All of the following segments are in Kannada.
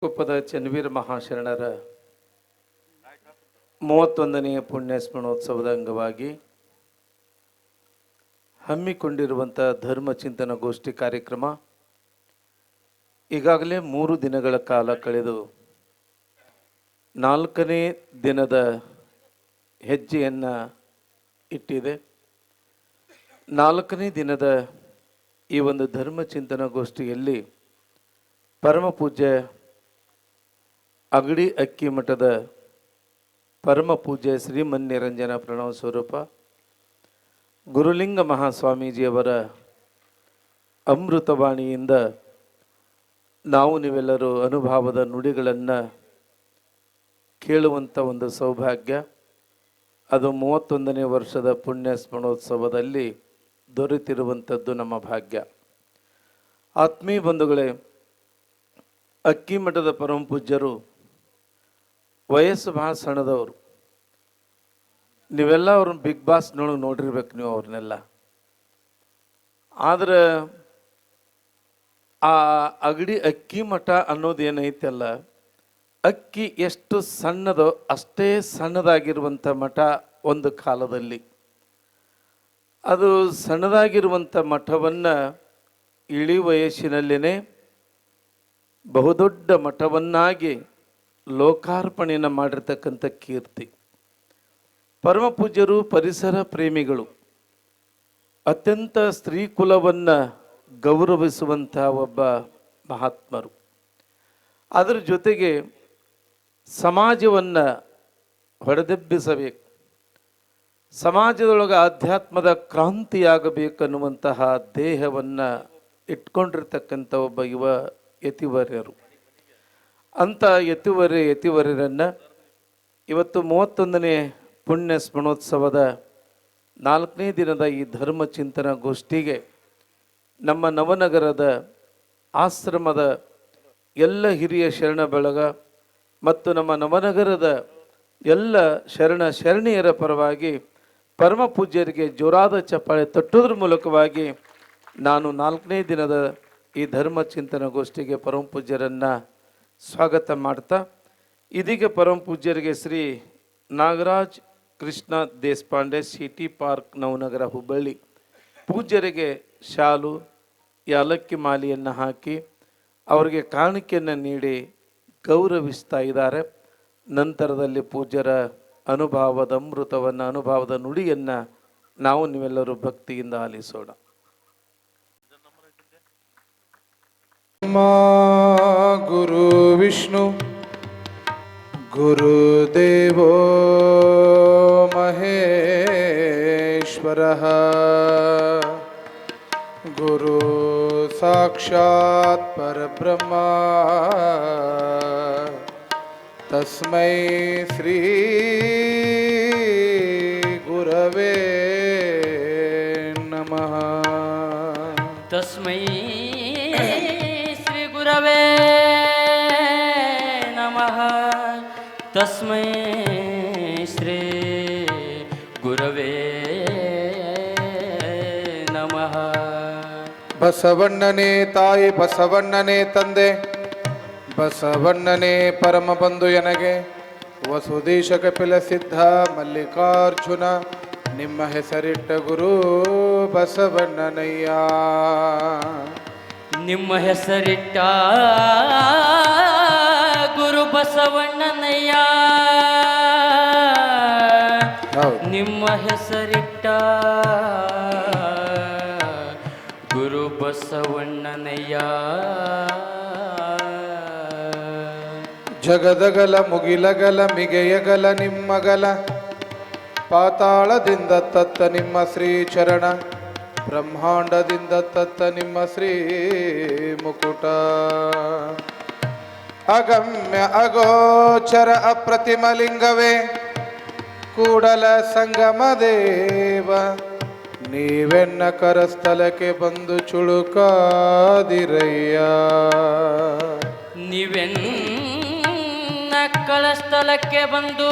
ಕೊಪ್ಪದ ಚನ್ನವೀರ ಮಹಾಶರಣರ 31ನೆಯ ಪುಣ್ಯ ಸ್ಮರಣೋತ್ಸವದ ಅಂಗವಾಗಿ ಹಮ್ಮಿಕೊಂಡಿರುವಂಥ ಧರ್ಮ ಚಿಂತನ ಗೋಷ್ಠಿ ಕಾರ್ಯಕ್ರಮ ಈಗಾಗಲೇ 3 ದಿನಗಳ ಕಾಲ ಕಳೆದು 4ನೇ ದಿನದ ಹೆಜ್ಜೆಯನ್ನು ಇಟ್ಟಿದೆ. 4ನೇ ದಿನದ ಈ ಒಂದು ಧರ್ಮ ಚಿಂತನ ಗೋಷ್ಠಿಯಲ್ಲಿ ಪರಮ ಪೂಜ್ಯ ಅಗಡಿ ಅಕ್ಕಿ ಮಠದ ಪರಮ ಪೂಜ್ಯ ಶ್ರೀಮನ್ನಿರಂಜನ ಪ್ರಣವ ಸ್ವರೂಪ ಗುರುಲಿಂಗ ಮಹಾಸ್ವಾಮೀಜಿಯವರ ಅಮೃತವಾಣಿಯಿಂದ ನಾವು ನೀವೆಲ್ಲರೂ ಅನುಭವದ ನುಡಿಗಳನ್ನು ಕೇಳುವಂಥ ಒಂದು ಸೌಭಾಗ್ಯ, ಅದು 31ನೇ ವರ್ಷದ ಪುಣ್ಯ ಸ್ಮರಣೋತ್ಸವದಲ್ಲಿ ದೊರೆತಿರುವಂಥದ್ದು ನಮ್ಮ ಭಾಗ್ಯ. ಆತ್ಮೀಯ ಬಂಧುಗಳೇ, ಅಕ್ಕಿ ಮಠದ ಪರಮ ಪೂಜ್ಯರು ವಯಸ್ಸು ಭಾಳ ಸಣ್ಣದವರು. ನೀವೆಲ್ಲ ಅವ್ರನ್ನ ಬಿಗ್ ಬಾಸ್ನೊಳಗೆ ನೋಡಿರ್ಬೇಕು ನೀವು ಅವ್ರನ್ನೆಲ್ಲ. ಆದ್ರೆ ಆ ಅಗಡಿ ಅಕ್ಕಿ ಮಠ ಅನ್ನೋದು ಏನೈತಲ್ಲ, ಅಕ್ಕಿ ಎಷ್ಟು ಸಣ್ಣದೋ ಅಷ್ಟೇ ಸಣ್ಣದಾಗಿರುವಂಥ ಮಠ ಒಂದು ಕಾಲದಲ್ಲಿ. ಅದು ಸಣ್ಣದಾಗಿರುವಂಥ ಮಠವನ್ನು ಇಳಿ ವಯಸ್ಸಿನಲ್ಲೇ ಬಹುದೊಡ್ಡ ಮಠವನ್ನಾಗಿ ಲೋಕಾರ್ಪಣೆಯನ್ನು ಮಾಡಿರ್ತಕ್ಕಂಥ ಕೀರ್ತಿ. ಪರಮ ಪೂಜ್ಯರು ಪರಿಸರ ಪ್ರೇಮಿಗಳು, ಅತ್ಯಂತ ಸ್ತ್ರೀ ಕುಲವನ್ನು ಗೌರವಿಸುವಂಥ ಒಬ್ಬ ಮಹಾತ್ಮರು. ಅದರ ಜೊತೆಗೆ ಸಮಾಜವನ್ನು ಹೊಡೆದೆಬ್ಬಿಸಬೇಕು, ಸಮಾಜದೊಳಗೆ ಆಧ್ಯಾತ್ಮದ ಕ್ರಾಂತಿಯಾಗಬೇಕನ್ನುವಂತಹ ದೇಹವನ್ನು ಇಟ್ಕೊಂಡಿರ್ತಕ್ಕಂಥ ಒಬ್ಬ ಯುವ ಯತಿವರ್ಯರು. ಅಂಥ ಯತಿವರ್ಯರನ್ನು ಇವತ್ತು 31ನೇ ಪುಣ್ಯ ಸ್ಮರಣೋತ್ಸವದ 4ನೇ ದಿನದ ಈ ಧರ್ಮ ಚಿಂತನ ಗೋಷ್ಠಿಗೆ ನಮ್ಮ ನವನಗರದ ಆಶ್ರಮದ ಎಲ್ಲ ಹಿರಿಯ ಶರಣ ಬಳಗ ಮತ್ತು ನಮ್ಮ ನವನಗರದ ಎಲ್ಲ ಶರಣಿಯರ ಪರವಾಗಿ ಪರಮ ಪೂಜ್ಯರಿಗೆ ಜೋರಾದ ಚಪ್ಪಾಳೆ ತಟ್ಟುವುದರ ಮೂಲಕವಾಗಿ ನಾನು 4ನೇ ದಿನದ ಈ ಧರ್ಮ ಚಿಂತನ ಗೋಷ್ಠಿಗೆ ಪರಮ ಪೂಜ್ಯರನ್ನು ಸ್ವಾಗತ ಮಾಡ್ತಾ, ಇದೀಗ ಪರಮ ಪೂಜ್ಯರಿಗೆ ಶ್ರೀ ನಾಗರಾಜ್ ಕೃಷ್ಣ ದೇಶಪಾಂಡೆ, ಸಿಟಿ ಪಾರ್ಕ್, ನವನಗರ, ಹುಬ್ಬಳ್ಳಿ ಪೂಜ್ಯರಿಗೆ ಶಾಲು ಯಾಲಕ್ಕಿ ಮಾಲೆಯನ್ನು ಹಾಕಿ ಅವರಿಗೆ ಕಾಣಿಕೆಯನ್ನು ನೀಡಿ ಗೌರವಿಸ್ತಾ ಇದ್ದಾರೆ. ನಂತರದಲ್ಲಿ ಪೂಜ್ಯರ ಅನುಭವದ ಅಮೃತವನ್ನು, ಅನುಭವದ ನುಡಿಯನ್ನು ನಾವು ನೀವೆಲ್ಲರೂ ಭಕ್ತಿಯಿಂದ ಆಲಿಸೋಣ. ಗುರು ವಿಷ್ಣು ಗುರುದೇವೋ ಮಹೇಶ್ವರಃ, ಗುರು ಸಾಕ್ಷಾತ್ ಪರಬ್ರಹ್ಮ ತಸ್ಮೈ ಶ್ರೀ ಗುರವೇ ನಮಃ. ತಸ್ಮೈ ಶ್ರೀ ಗುರವೇ ನಮಃ. ತಸ್ಮೈ ಶ್ರೀ ಗುರವೇ ನಮಃ. ಬಸವಣ್ಣನೇ ತಾಯಿ, ಬಸವಣ್ಣನೇ ತಂದೆ, ಬಸವಣ್ಣನೇ ಪರಮ ಬಂಧು ಎನಗೆ. ವಸುದೀಶ ಕಪಿಲ ಸಿದ್ಧ ಮಲ್ಲಿಕಾರ್ಜುನ, ನಿಮ್ಮ ಹೆಸರಿಟ್ಟ ಗುರು ಬಸವಣ್ಣನಯ್ಯ. ನಿಮ್ಮ ಹೆಸರಿಟ್ಟ ಗುರು ಬಸವಣ್ಣನಯ್ಯ. ನಿಮ್ಮ ಹೆಸರಿಟ್ಟ ಗುರು ಬಸವಣ್ಣನಯ್ಯ. ಜಗದಗಲ ಮುಗಿಲಗಲ ಮಿಗೆಯಗಲ ನಿಮ್ಮಗಲ, ಪಾತಾಳದಿಂದ ತತ್ತ ನಿಮ್ಮ ಶ್ರೀ ಚರಣ, ಬ್ರಹ್ಮಾಂಡದಿಂದ ತತ್ತ ನಿಮ್ಮ ಶ್ರೀ ಮುಕುಟ. ಅಗಮ್ಯ ಅಗೋಚರ ಅಪ್ರತಿಮಲಿಂಗವೇ, ಕೂಡಲ ಸಂಗಮ ದೇವ, ನೀವೆನ್ನ ಕರಸ್ಥಲಕ್ಕೆ ಬಂದು ಚುಳುಕಾದಿರಯ್ಯ. ನೀವೆನ್ನ ಕಳಸ್ಥಲಕ್ಕೆ ಬಂದು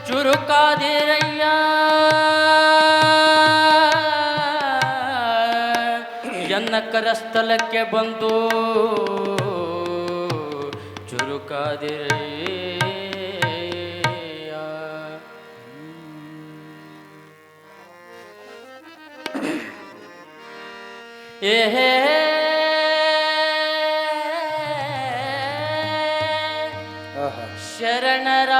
ಚುರುಕಾದಿರಯ್ಯ. ಎನ್ನ ಕರಸ್ಥಲಕ್ಕೆ ಬಂದು ಚುರು ಗುರು ಕಾದಿರಯ್ಯ. ಏಹೇ ಆಹಾ. ಶರಣರ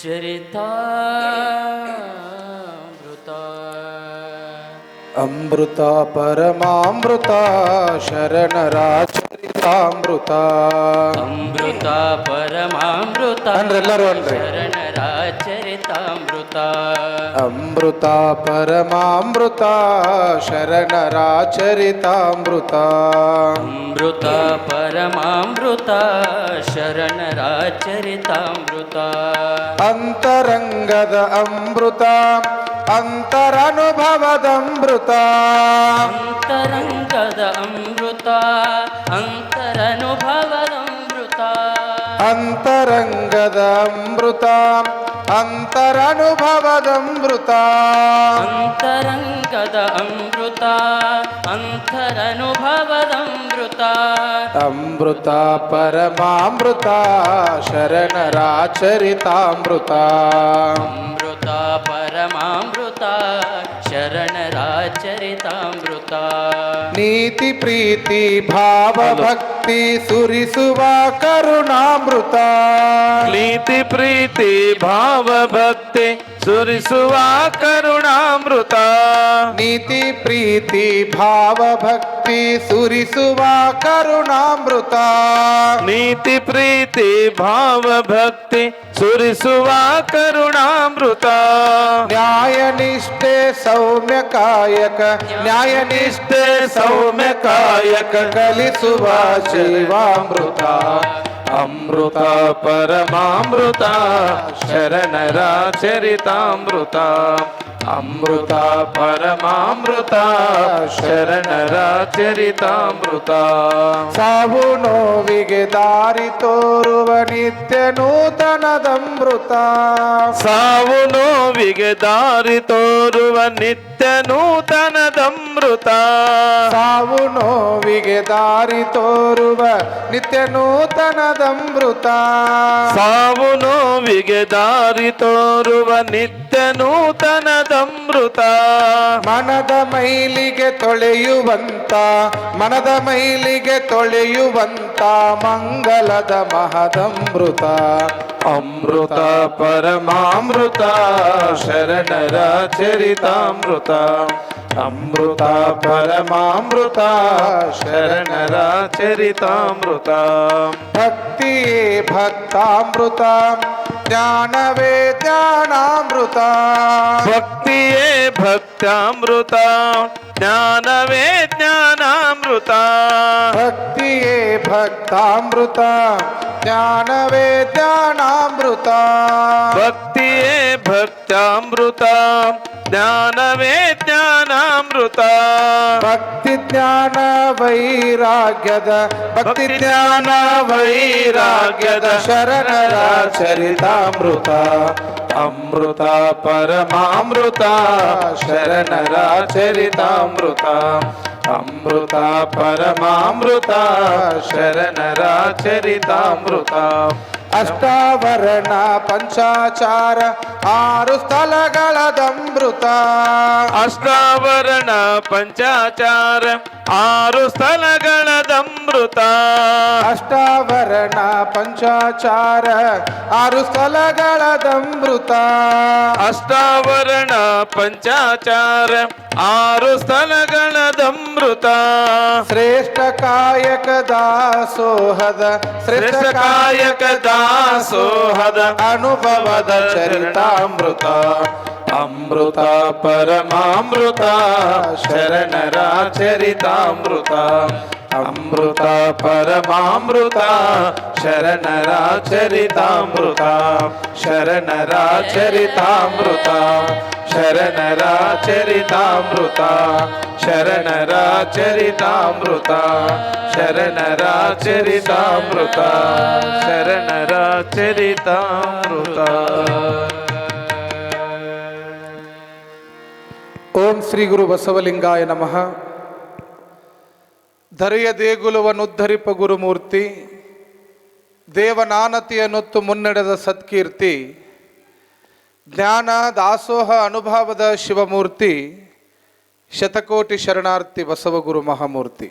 ಚರಿತಾಮೃತ ಅಮೃತ ಪರಮಾಮೃತ ಶರಣರ ಚರಿತಾಮೃತ. ಅಮೃತ ಪರಮಾಮೃತ ಅನ್ರಿ ಎಲ್ಲರೂ ಅನ್ರಿ. ಶರಣರ ಚರಿತಾಮೃತ. ಅಮೃತ ಪರಮಾಮೃತ ಶರಣರ ಚರಿತಾಮೃತ. ಅಮೃತ ಪರಮಾಮೃತ ಶರಣರ ಚರಿತಾಮೃತ. ಅಂತರಂಗದ ಅಮೃತ ಅಂತರನುಭವದಮೃತ. ಅಂತರಂಗದ ಅಮೃತ ಅಂತರನುಭವದಮೃತ. ಅಂತರಂಗದ ಅಮೃತ ಅಂತರನುಭವದಮೃತ. ಅಂತರಂಗದ ಅಮೃತ ಅಂತರನುಭವದಮೃತ. ಅಮೃತ ಪರಮಾಮೃತ ಶರಣರ ಚರಿತಾಮೃತ. ಅಮೃತ ಪರಮಾಮೃತ ಶರಣರ ಚರಿತಾಮೃತ. ನೀತಿ ಪ್ರೀತಿ ಭಾವ ಭಕ್ತಿ ಸುರಿಸುವ ಕರುಣಾಮೃತ. ನೀತಿ ಪ್ರೀತಿ ಭಾವ ಭಕ್ತಿ ಸುರಿಸುವ ಕರುಣಾಮೃತ. ನೀತಿ ಪ್ರೀತಿ ಭಾವ ಭಕ್ತಿ ಸುರಿಸುವ ಕರುಣಾಮೃತ. ನೀತಿ ಪ್ರೀತಿ ಭಾವ ಭಕ್ತಿ ಸುರಿಸುವ ಕರುಣಾಮೃತ. ನ್ಯಾಯ ನಿಷ್ಠೆ ಸೌಮ್ಯ ಕಾಯಕ ನ್ಯಾಯ ನಿಷ್ಠೆ ಸೌಮ್ಯ ಕಾಯಕ ಕಲಿಸುವ ಜೀವಾಮೃತ. ಅಮೃತ ಪರಮಾಮೃತ ಶರಣರ ಚರಿತಾಮೃತ. ಅಮೃತ ಪರಮಾಮೃತ ಶರಣರ ಚರಿತಾಮೃತ. ಸಾವು ನೋವಿಗೆ ದಾರಿ ತೋರುವ ನಿತ್ಯ ನೂತನದಮೃತ. ಸಾವು ನೋವಿಗೆ ದಾರಿ ತೋರುವ ನಿತ್ಯ ನೂತನದಮೃತ. ಸಾವು ನೋವಿಗೆ ದಾರಿ ತೋರುವ ನಿತ್ಯ ನೂತನದಮೃತ. ಸಾವು ನೋವಿಗೆ ದಾರಿ ತೋರುವ ನಿತ್ಯ ನೂತನದಮೃತ. ಮನದ ಮೈಲಿಗೆ ತೊಳೆಯುವಂತ ಮನದ ಮೈಲಿಗೆ ತೊಳೆಯುವಂತ ಮಂಗಲದ ಮಹದಮೃತ. ಅಮೃತ ಪರಮಾಮೃತ ಶರಣರ ಚರಿತಾಮೃತ. ಅಮೃತ ಪರಮಾಮೃತ ಶರಣರ ಚರಿತಾಮೃತ. ಭಕ್ತಿಯೇ ಭಕ್ತಾಮೃತ ಜ್ಞಾನವೇ ಜ್ಞಾನಾಮೃತ. ಭಕ್ತಿಯೇ ಭಕ್ತಾಮೃತ ಜ್ಞಾನವೇ ಜ್ಞಾನಾಮೃತ. ಭಕ್ತಿಯೇ ಭಕ್ತಾಮೃತ ಜ್ಞಾನವೇ ಜ್ಞಾನಾಮೃತ. ಭಕ್ತಿಯೇ ಭಕ್ತಾಮೃತ ಜ್ಞಾನವೇ ಜ್ಞಾನಾಮೃತ. ಭಕ್ತಿ ಜ್ಞಾನ ವೈರಾಗ್ಯದ ಭಕ್ತಿ ಜ್ಞಾನ ವೈರಾಗ್ಯದ ಶರಣರ ಚರಿತಾಮೃತ. ಅಮೃತ ಪರಮಾಮೃತ ಶರಣರ ಚರಿತಾಮೃತ. ಅಮೃತ ಪರಮಾಮೃತ ಶರಣರ ಚರಿತಾಮೃತ. ಅಷ್ಟಾವರಣ ಪಂಚಾಚಾರ 6 ಸ್ಥಳಗಳದಮೃತ. ಅಷ್ಟಾವರಣ ಪಂಚಾಚಾರ 6 ಸ್ಥಳಗಳದಮೃತ. ಅಷ್ಟಾವರಣ ಪಂಚಾಚಾರ 6 ಸ್ಥಳಗಳದಮೃತ. ಅಷ್ಟಾವರಣ ಪಂಚಾಚಾರ 6 ಸ್ಥಳಗಳದಮೃತ. ಶ್ರೇಷ್ಠ ಕಾಯಕ ದಾಸೋಹದ ಶ್ರೇಷ್ಠ ಕಾಯಕ ದಾಸೋಹದ ಅನುಭವದ ಚರಿತಾಮೃತ. ಅಮೃತ ಪರಮಾಮೃತ ಶರಣರ ಚರಿತಾಮೃತ. ಅಮೃತ ಪರಮಾಮೃತ ಶರಣರ ಚರಿತಾಮೃತ. ಶರಣರ ಚರಿತಾಮೃತ. ಶರಣರ ಚರಿತಾಮೃತ. ಶರಣರ ಚರಿತಾಮೃತ. ಶರಣರ ಚರಿತಾಮೃತ. ಶರಣರ ಚರಿತಾಮೃತ. ಓಂ ಶ್ರೀ ಗುರು ಬಸವಲಿಂಗಾಯ ನಮಃ. ಧರೆಯ ದೇಗುಲವನ್ನುದ್ಧರಿಪ ಗುರುಮೂರ್ತಿ, ದೇವನಾನತಿಯನ್ನೊತ್ತು ಮುನ್ನಡೆದ ಸತ್ಕೀರ್ತಿ, ಜ್ಞಾನ ದಾಸೋಹ ಅನುಭವದ ಶಿವಮೂರ್ತಿ, ಶತಕೋಟಿ ಶರಣಾರ್ಥಿ ಬಸವಗುರು ಮಹಾಮೂರ್ತಿ.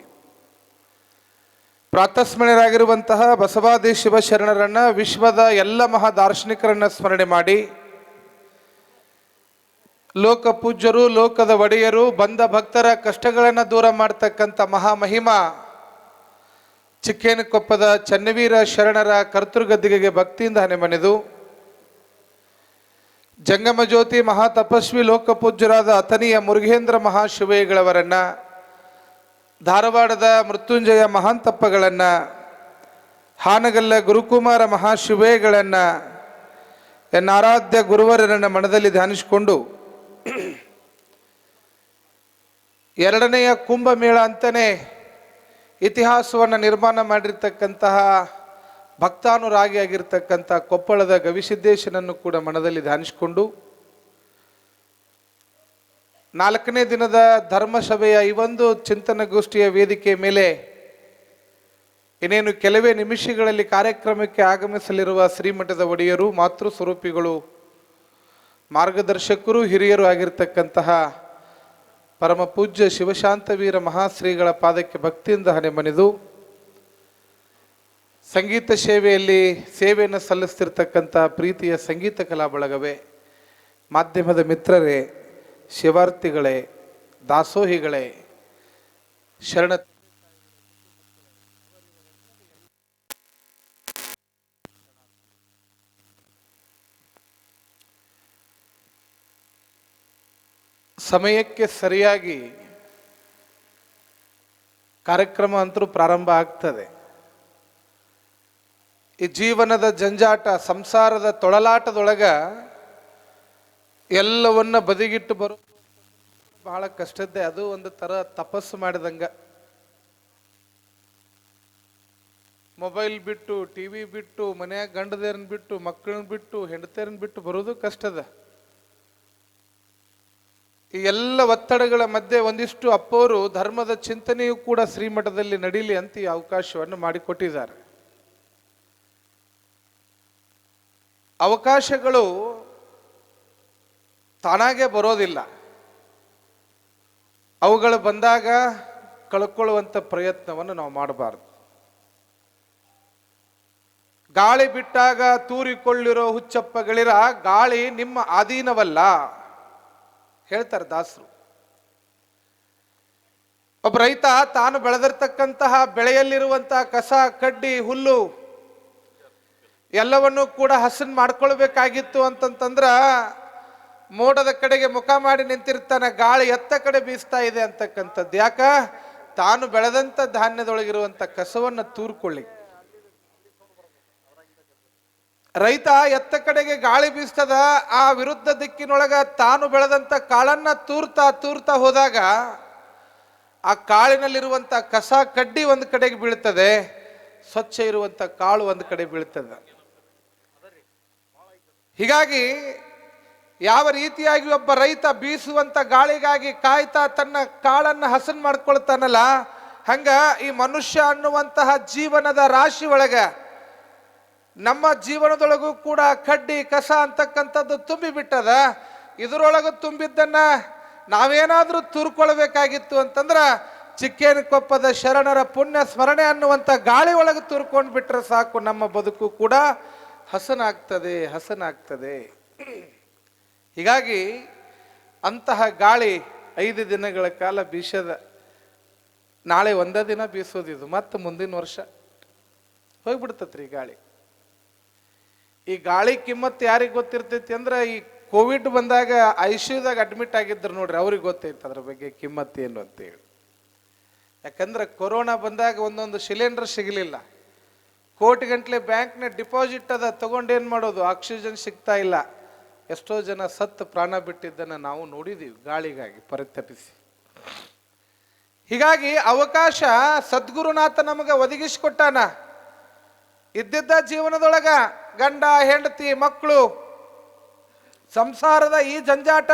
ಪ್ರಾತಸ್ಮರಣರಾಗಿರುವಂತಹ ಬಸವಾದಿ ಶಿವಶರಣರನ್ನ, ವಿಶ್ವದ ಎಲ್ಲ ಮಹಾ ದಾರ್ಶನಿಕರನ್ನ ಸ್ಮರಣೆ ಮಾಡಿ, ಲೋಕ ಪೂಜ್ಯರು, ಲೋಕದ ಒಡೆಯರು, ಬಂದ ಭಕ್ತರ ಕಷ್ಟಗಳನ್ನು ದೂರ ಮಾಡ್ತಕ್ಕಂಥ ಮಹಾಮಹಿಮಾ ಚಿಕ್ಕೇನಕೊಪ್ಪದ ಚನ್ನವೀರ ಶರಣರ ಕರ್ತೃಗದ್ದಿಗೆಗೆ ಭಕ್ತಿಯಿಂದ ಹಣೆಮಣಿದು, ಜಂಗಮ ಜ್ಯೋತಿ ಮಹಾತಪಸ್ವಿ ಲೋಕಪೂಜ್ಯರಾದ ಅಥಣಿಯ ಮುರುಘೇಂದ್ರ ಮಹಾಶಿವೈಗಳವರನ್ನ, ಧಾರವಾಡದ ಮೃತ್ಯುಂಜಯ ಮಹಾಂತಪ್ಪಗಳನ್ನು, ಹಾನಗಲ್ಲ ಗುರುಕುಮಾರ ಮಹಾಶಿವೈಗಳನ್ನು, ಎನ್ನ ಆರಾಧ್ಯ ಗುರುವರರನ್ನ ಮನದಲ್ಲಿ ಧ್ಯಾನಿಸಿಕೊಂಡು, ಎರಡನೆಯ ಕುಂಭಮೇಳ ಅಂತಲೇ ಇತಿಹಾಸವನ್ನು ನಿರ್ಮಾಣ ಮಾಡಿರ್ತಕ್ಕಂತಹ ಭಕ್ತಾನುರಾಗಿಯಾಗಿರ್ತಕ್ಕಂಥ ಕೊಪ್ಪಳದ ಗವಿಸಿದ್ದೇಶನನ್ನು ಕೂಡ ಮನದಲ್ಲಿ ಧ್ಯಾನಿಸಿಕೊಂಡು, 4ನೇ ದಿನದ ಧರ್ಮಸಭೆಯ ಈ ಒಂದು ಚಿಂತನಗೋಷ್ಠಿಯ ವೇದಿಕೆ ಮೇಲೆ ಇನ್ನೇನು ಕೆಲವೇ ನಿಮಿಷಗಳಲ್ಲಿ ಕಾರ್ಯಕ್ರಮಕ್ಕೆ ಆಗಮಿಸಲಿರುವ ಶ್ರೀಮಠದ ಒಡೆಯರು, ಮಾತೃ ಸ್ವರೂಪಿಗಳು, ಮಾರ್ಗದರ್ಶಕರು, ಹಿರಿಯರು ಆಗಿರ್ತಕ್ಕಂತಹ ಪರಮ ಪೂಜ್ಯ ಶಿವಶಾಂತವೀರ ಮಹಾಶ್ರೀಗಳ ಪಾದಕ್ಕೆ ಭಕ್ತಿಯಿಂದ ಹಣೆಮಣಿದು, ಸಂಗೀತ ಸೇವೆಯಲ್ಲಿ ಸೇವೆಯನ್ನು ಸಲ್ಲಿಸ್ತಿರ್ತಕ್ಕಂಥ ಪ್ರೀತಿಯ ಸಂಗೀತ ಕಲಾ ಬಳಗವೇ, ಮಾಧ್ಯಮದ ಮಿತ್ರರೇ, ಶಿವಾರ್ಥಿಗಳೇ, ದಾಸೋಹಿಗಳೇ, ಶರಣ ಸಮಯಕ್ಕೆ ಸರಿಯಾಗಿ ಕಾರ್ಯಕ್ರಮ ಅಂತರೂ ಪ್ರಾರಂಭ ಆಗ್ತದೆ. ಈ ಜೀವನದ ಜಂಜಾಟ, ಸಂಸಾರದ ತೊಳಲಾಟದೊಳಗ ಎಲ್ಲವನ್ನ ಬದಿಗಿಟ್ಟು ಬರೋ ಬಹಳ ಕಷ್ಟದ್ದೇ. ಅದು ಒಂದು ಥರ ತಪಸ್ಸು ಮಾಡಿದಂಗ. ಮೊಬೈಲ್ ಬಿಟ್ಟು, ಟಿವಿ ಬಿಟ್ಟು, ಮನ್ಯಾಗ ಗಂಡದೇರನ್ನ ಬಿಟ್ಟು, ಮಕ್ಕಳನ್ನ ಬಿಟ್ಟು, ಹೆಂಡತಿಯರನ್ನ ಬಿಟ್ಟು ಬರೋದು ಕಷ್ಟದ. ಈ ಎಲ್ಲ ಒತ್ತಡಗಳ ಮಧ್ಯೆ ಒಂದಿಷ್ಟು ಅಪ್ಪವರು ಧರ್ಮದ ಚಿಂತನೆಯೂ ಕೂಡ ಶ್ರೀಮಠದಲ್ಲಿ ನಡೀಲಿ ಅಂತ ಈ ಅವಕಾಶವನ್ನು ಮಾಡಿಕೊಟ್ಟಿದ್ದಾರೆ. ಅವಕಾಶಗಳು ತಾನಾಗೆ ಬರೋದಿಲ್ಲ. ಅವುಗಳು ಬಂದಾಗ ಕಳ್ಕೊಳ್ಳುವಂಥ ಪ್ರಯತ್ನವನ್ನು ನಾವು ಮಾಡಬಾರ್ದು. ಗಾಳಿ ಬಿಟ್ಟಾಗ ತೂರಿಕೊಳ್ಳಿರೋ ಹುಚ್ಚಪ್ಪಗಳಿರ, ಗಾಳಿ ನಿಮ್ಮ ಅಧೀನವಲ್ಲ ಹೇಳ್ತಾರೆ ದಾಸರು. ಒಬ್ಬ ರೈತ ತಾನು ಬೆಳೆದಿರ್ತಕ್ಕಂತಹ ಬೆಳೆಯಲ್ಲಿರುವಂತಹ ಕಸ, ಕಡ್ಡಿ, ಹುಲ್ಲು ಎಲ್ಲವನ್ನೂ ಕೂಡ ಹಸನ್ ಮಾಡ್ಕೊಳ್ಬೇಕಾಗಿತ್ತು ಅಂತಂತಂದ್ರ ಮೋಡದ ಕಡೆಗೆ ಮುಖ ಮಾಡಿ ನಿಂತಿರ್ತಾನೆ. ಗಾಳಿ ಎತ್ತ ಕಡೆ ಬೀಸ್ತಾ ಇದೆ ಅಂತಕ್ಕಂಥದ್ದು ಯಾಕ? ತಾನು ಬೆಳೆದಂತ ಧಾನ್ಯದೊಳಗಿರುವಂತ ಕಸವನ್ನ ತೂರ್ಕೊಳ್ಳಿ. ರೈತ ಎತ್ತ ಕಡೆಗೆ ಗಾಳಿ ಬೀಸ್ತದ, ಆ ವಿರುದ್ಧ ದಿಕ್ಕಿನೊಳಗ ತಾನು ಬೆಳೆದಂತ ಕಾಳನ್ನ ತೂರ್ತಾ ತೂರ್ತಾ ಹೋದಾಗ ಆ ಕಾಳಿನಲ್ಲಿರುವಂತ ಕಸ, ಕಡ್ಡಿ ಒಂದು ಕಡೆಗೆ ಬೀಳ್ತದೆ, ಸ್ವಚ್ಛ ಇರುವಂತ ಕಾಳು ಒಂದು ಕಡೆ ಬೀಳ್ತದೆ. ಹೀಗಾಗಿ ಯಾವ ರೀತಿಯಾಗಿ ಒಬ್ಬ ರೈತ ಬೀಸುವಂತ ಗಾಳಿಗಾಗಿ ಕಾಯ್ತಾ ತನ್ನ ಕಾಳನ್ನ ಹಸನ್ ಮಾಡ್ಕೊಳ್ತಾನಲ್ಲ, ಹಂಗ ಈ ಮನುಷ್ಯ ಅನ್ನುವಂತಹ ಜೀವನದ ರಾಶಿ ಒಳಗ ನಮ್ಮ ಜೀವನದೊಳಗೂ ಕೂಡ ಕಡ್ಡಿ, ಕಸ ಅಂತಕ್ಕಂಥದ್ದು ತುಂಬಿ ಬಿಟ್ಟದ. ಇದರೊಳಗೆ ತುಂಬಿದ್ದನ್ನ ನಾವೇನಾದ್ರೂ ತೂರ್ಕೊಳ್ಬೇಕಾಗಿತ್ತು ಅಂತಂದ್ರ ಚಿಕ್ಕೇನಕೊಪ್ಪದ ಶರಣರ ಪುಣ್ಯ ಸ್ಮರಣೆ ಅನ್ನುವಂಥ ಗಾಳಿ ಒಳಗೆ ತೂರ್ಕೊಂಡು ಬಿಟ್ರೆ ಸಾಕು, ನಮ್ಮ ಬದುಕು ಕೂಡ ಹಸನಾಗ್ತದೆ, ಹಸನಾಗ್ತದೆ. ಹೀಗಾಗಿ ಅಂತಹ ಗಾಳಿ 5 ದಿನಗಳ ಕಾಲ ಬೀಸದ. ನಾಳೆ ಒಂದೇ ದಿನ ಬೀಸೋದಿದು, ಮತ್ತೆ ಮುಂದಿನ ವರ್ಷ ಹೋಗ್ಬಿಡ್ತತ್ರಿ ಗಾಳಿ. ಈ ಗಾಳಿ ಕಿಮ್ಮತ್ತು ಯಾರಿಗೆ ಗೊತ್ತಿರ್ತೈತಿ ಅಂದ್ರೆ, ಈ ಕೋವಿಡ್ ಬಂದಾಗ ICUದಾಗ ಅಡ್ಮಿಟ್ ಆಗಿದ್ರು ನೋಡ್ರಿ, ಅವ್ರಿಗೆ ಗೊತ್ತೈತೆ ಅದ್ರ ಬಗ್ಗೆ ಕಿಮ್ಮತ್ತು ಏನು ಅಂತೇಳಿ. ಯಾಕಂದ್ರೆ ಕೊರೋನಾ ಬಂದಾಗ ಒಂದೊಂದು ಸಿಲಿಂಡರ್ ಸಿಗಲಿಲ್ಲ, ಕೋಟಿ ಗಂಟ್ಲೆ ಬ್ಯಾಂಕ್ನ ಡಿಪಾಸಿಟ್ ಅದ, ತಗೊಂಡೇನು ಮಾಡೋದು, ಆಕ್ಸಿಜನ್ ಸಿಗ್ತಾ ಇಲ್ಲ. ಎಷ್ಟೋ ಜನ ಸತ್ತು ಪ್ರಾಣ ಬಿಟ್ಟಿದ್ದನ್ನು ನಾವು ನೋಡಿದ್ದೀವಿ ಗಾಳಿಗಾಗಿ ಪರಿತಪಿಸಿ. ಹೀಗಾಗಿ ಅವಕಾಶ ಸದ್ಗುರುನಾಥ ನಮಗೆ ಒದಗಿಸಿಕೊಟ್ಟಾನ. ಇದ್ದಿದ್ದ ಜೀವನದೊಳಗ ಗಂಡ, ಹೆಂಡತಿ, ಮಕ್ಕಳು, ಸಂಸಾರದ ಈ ಜಂಜಾಟ,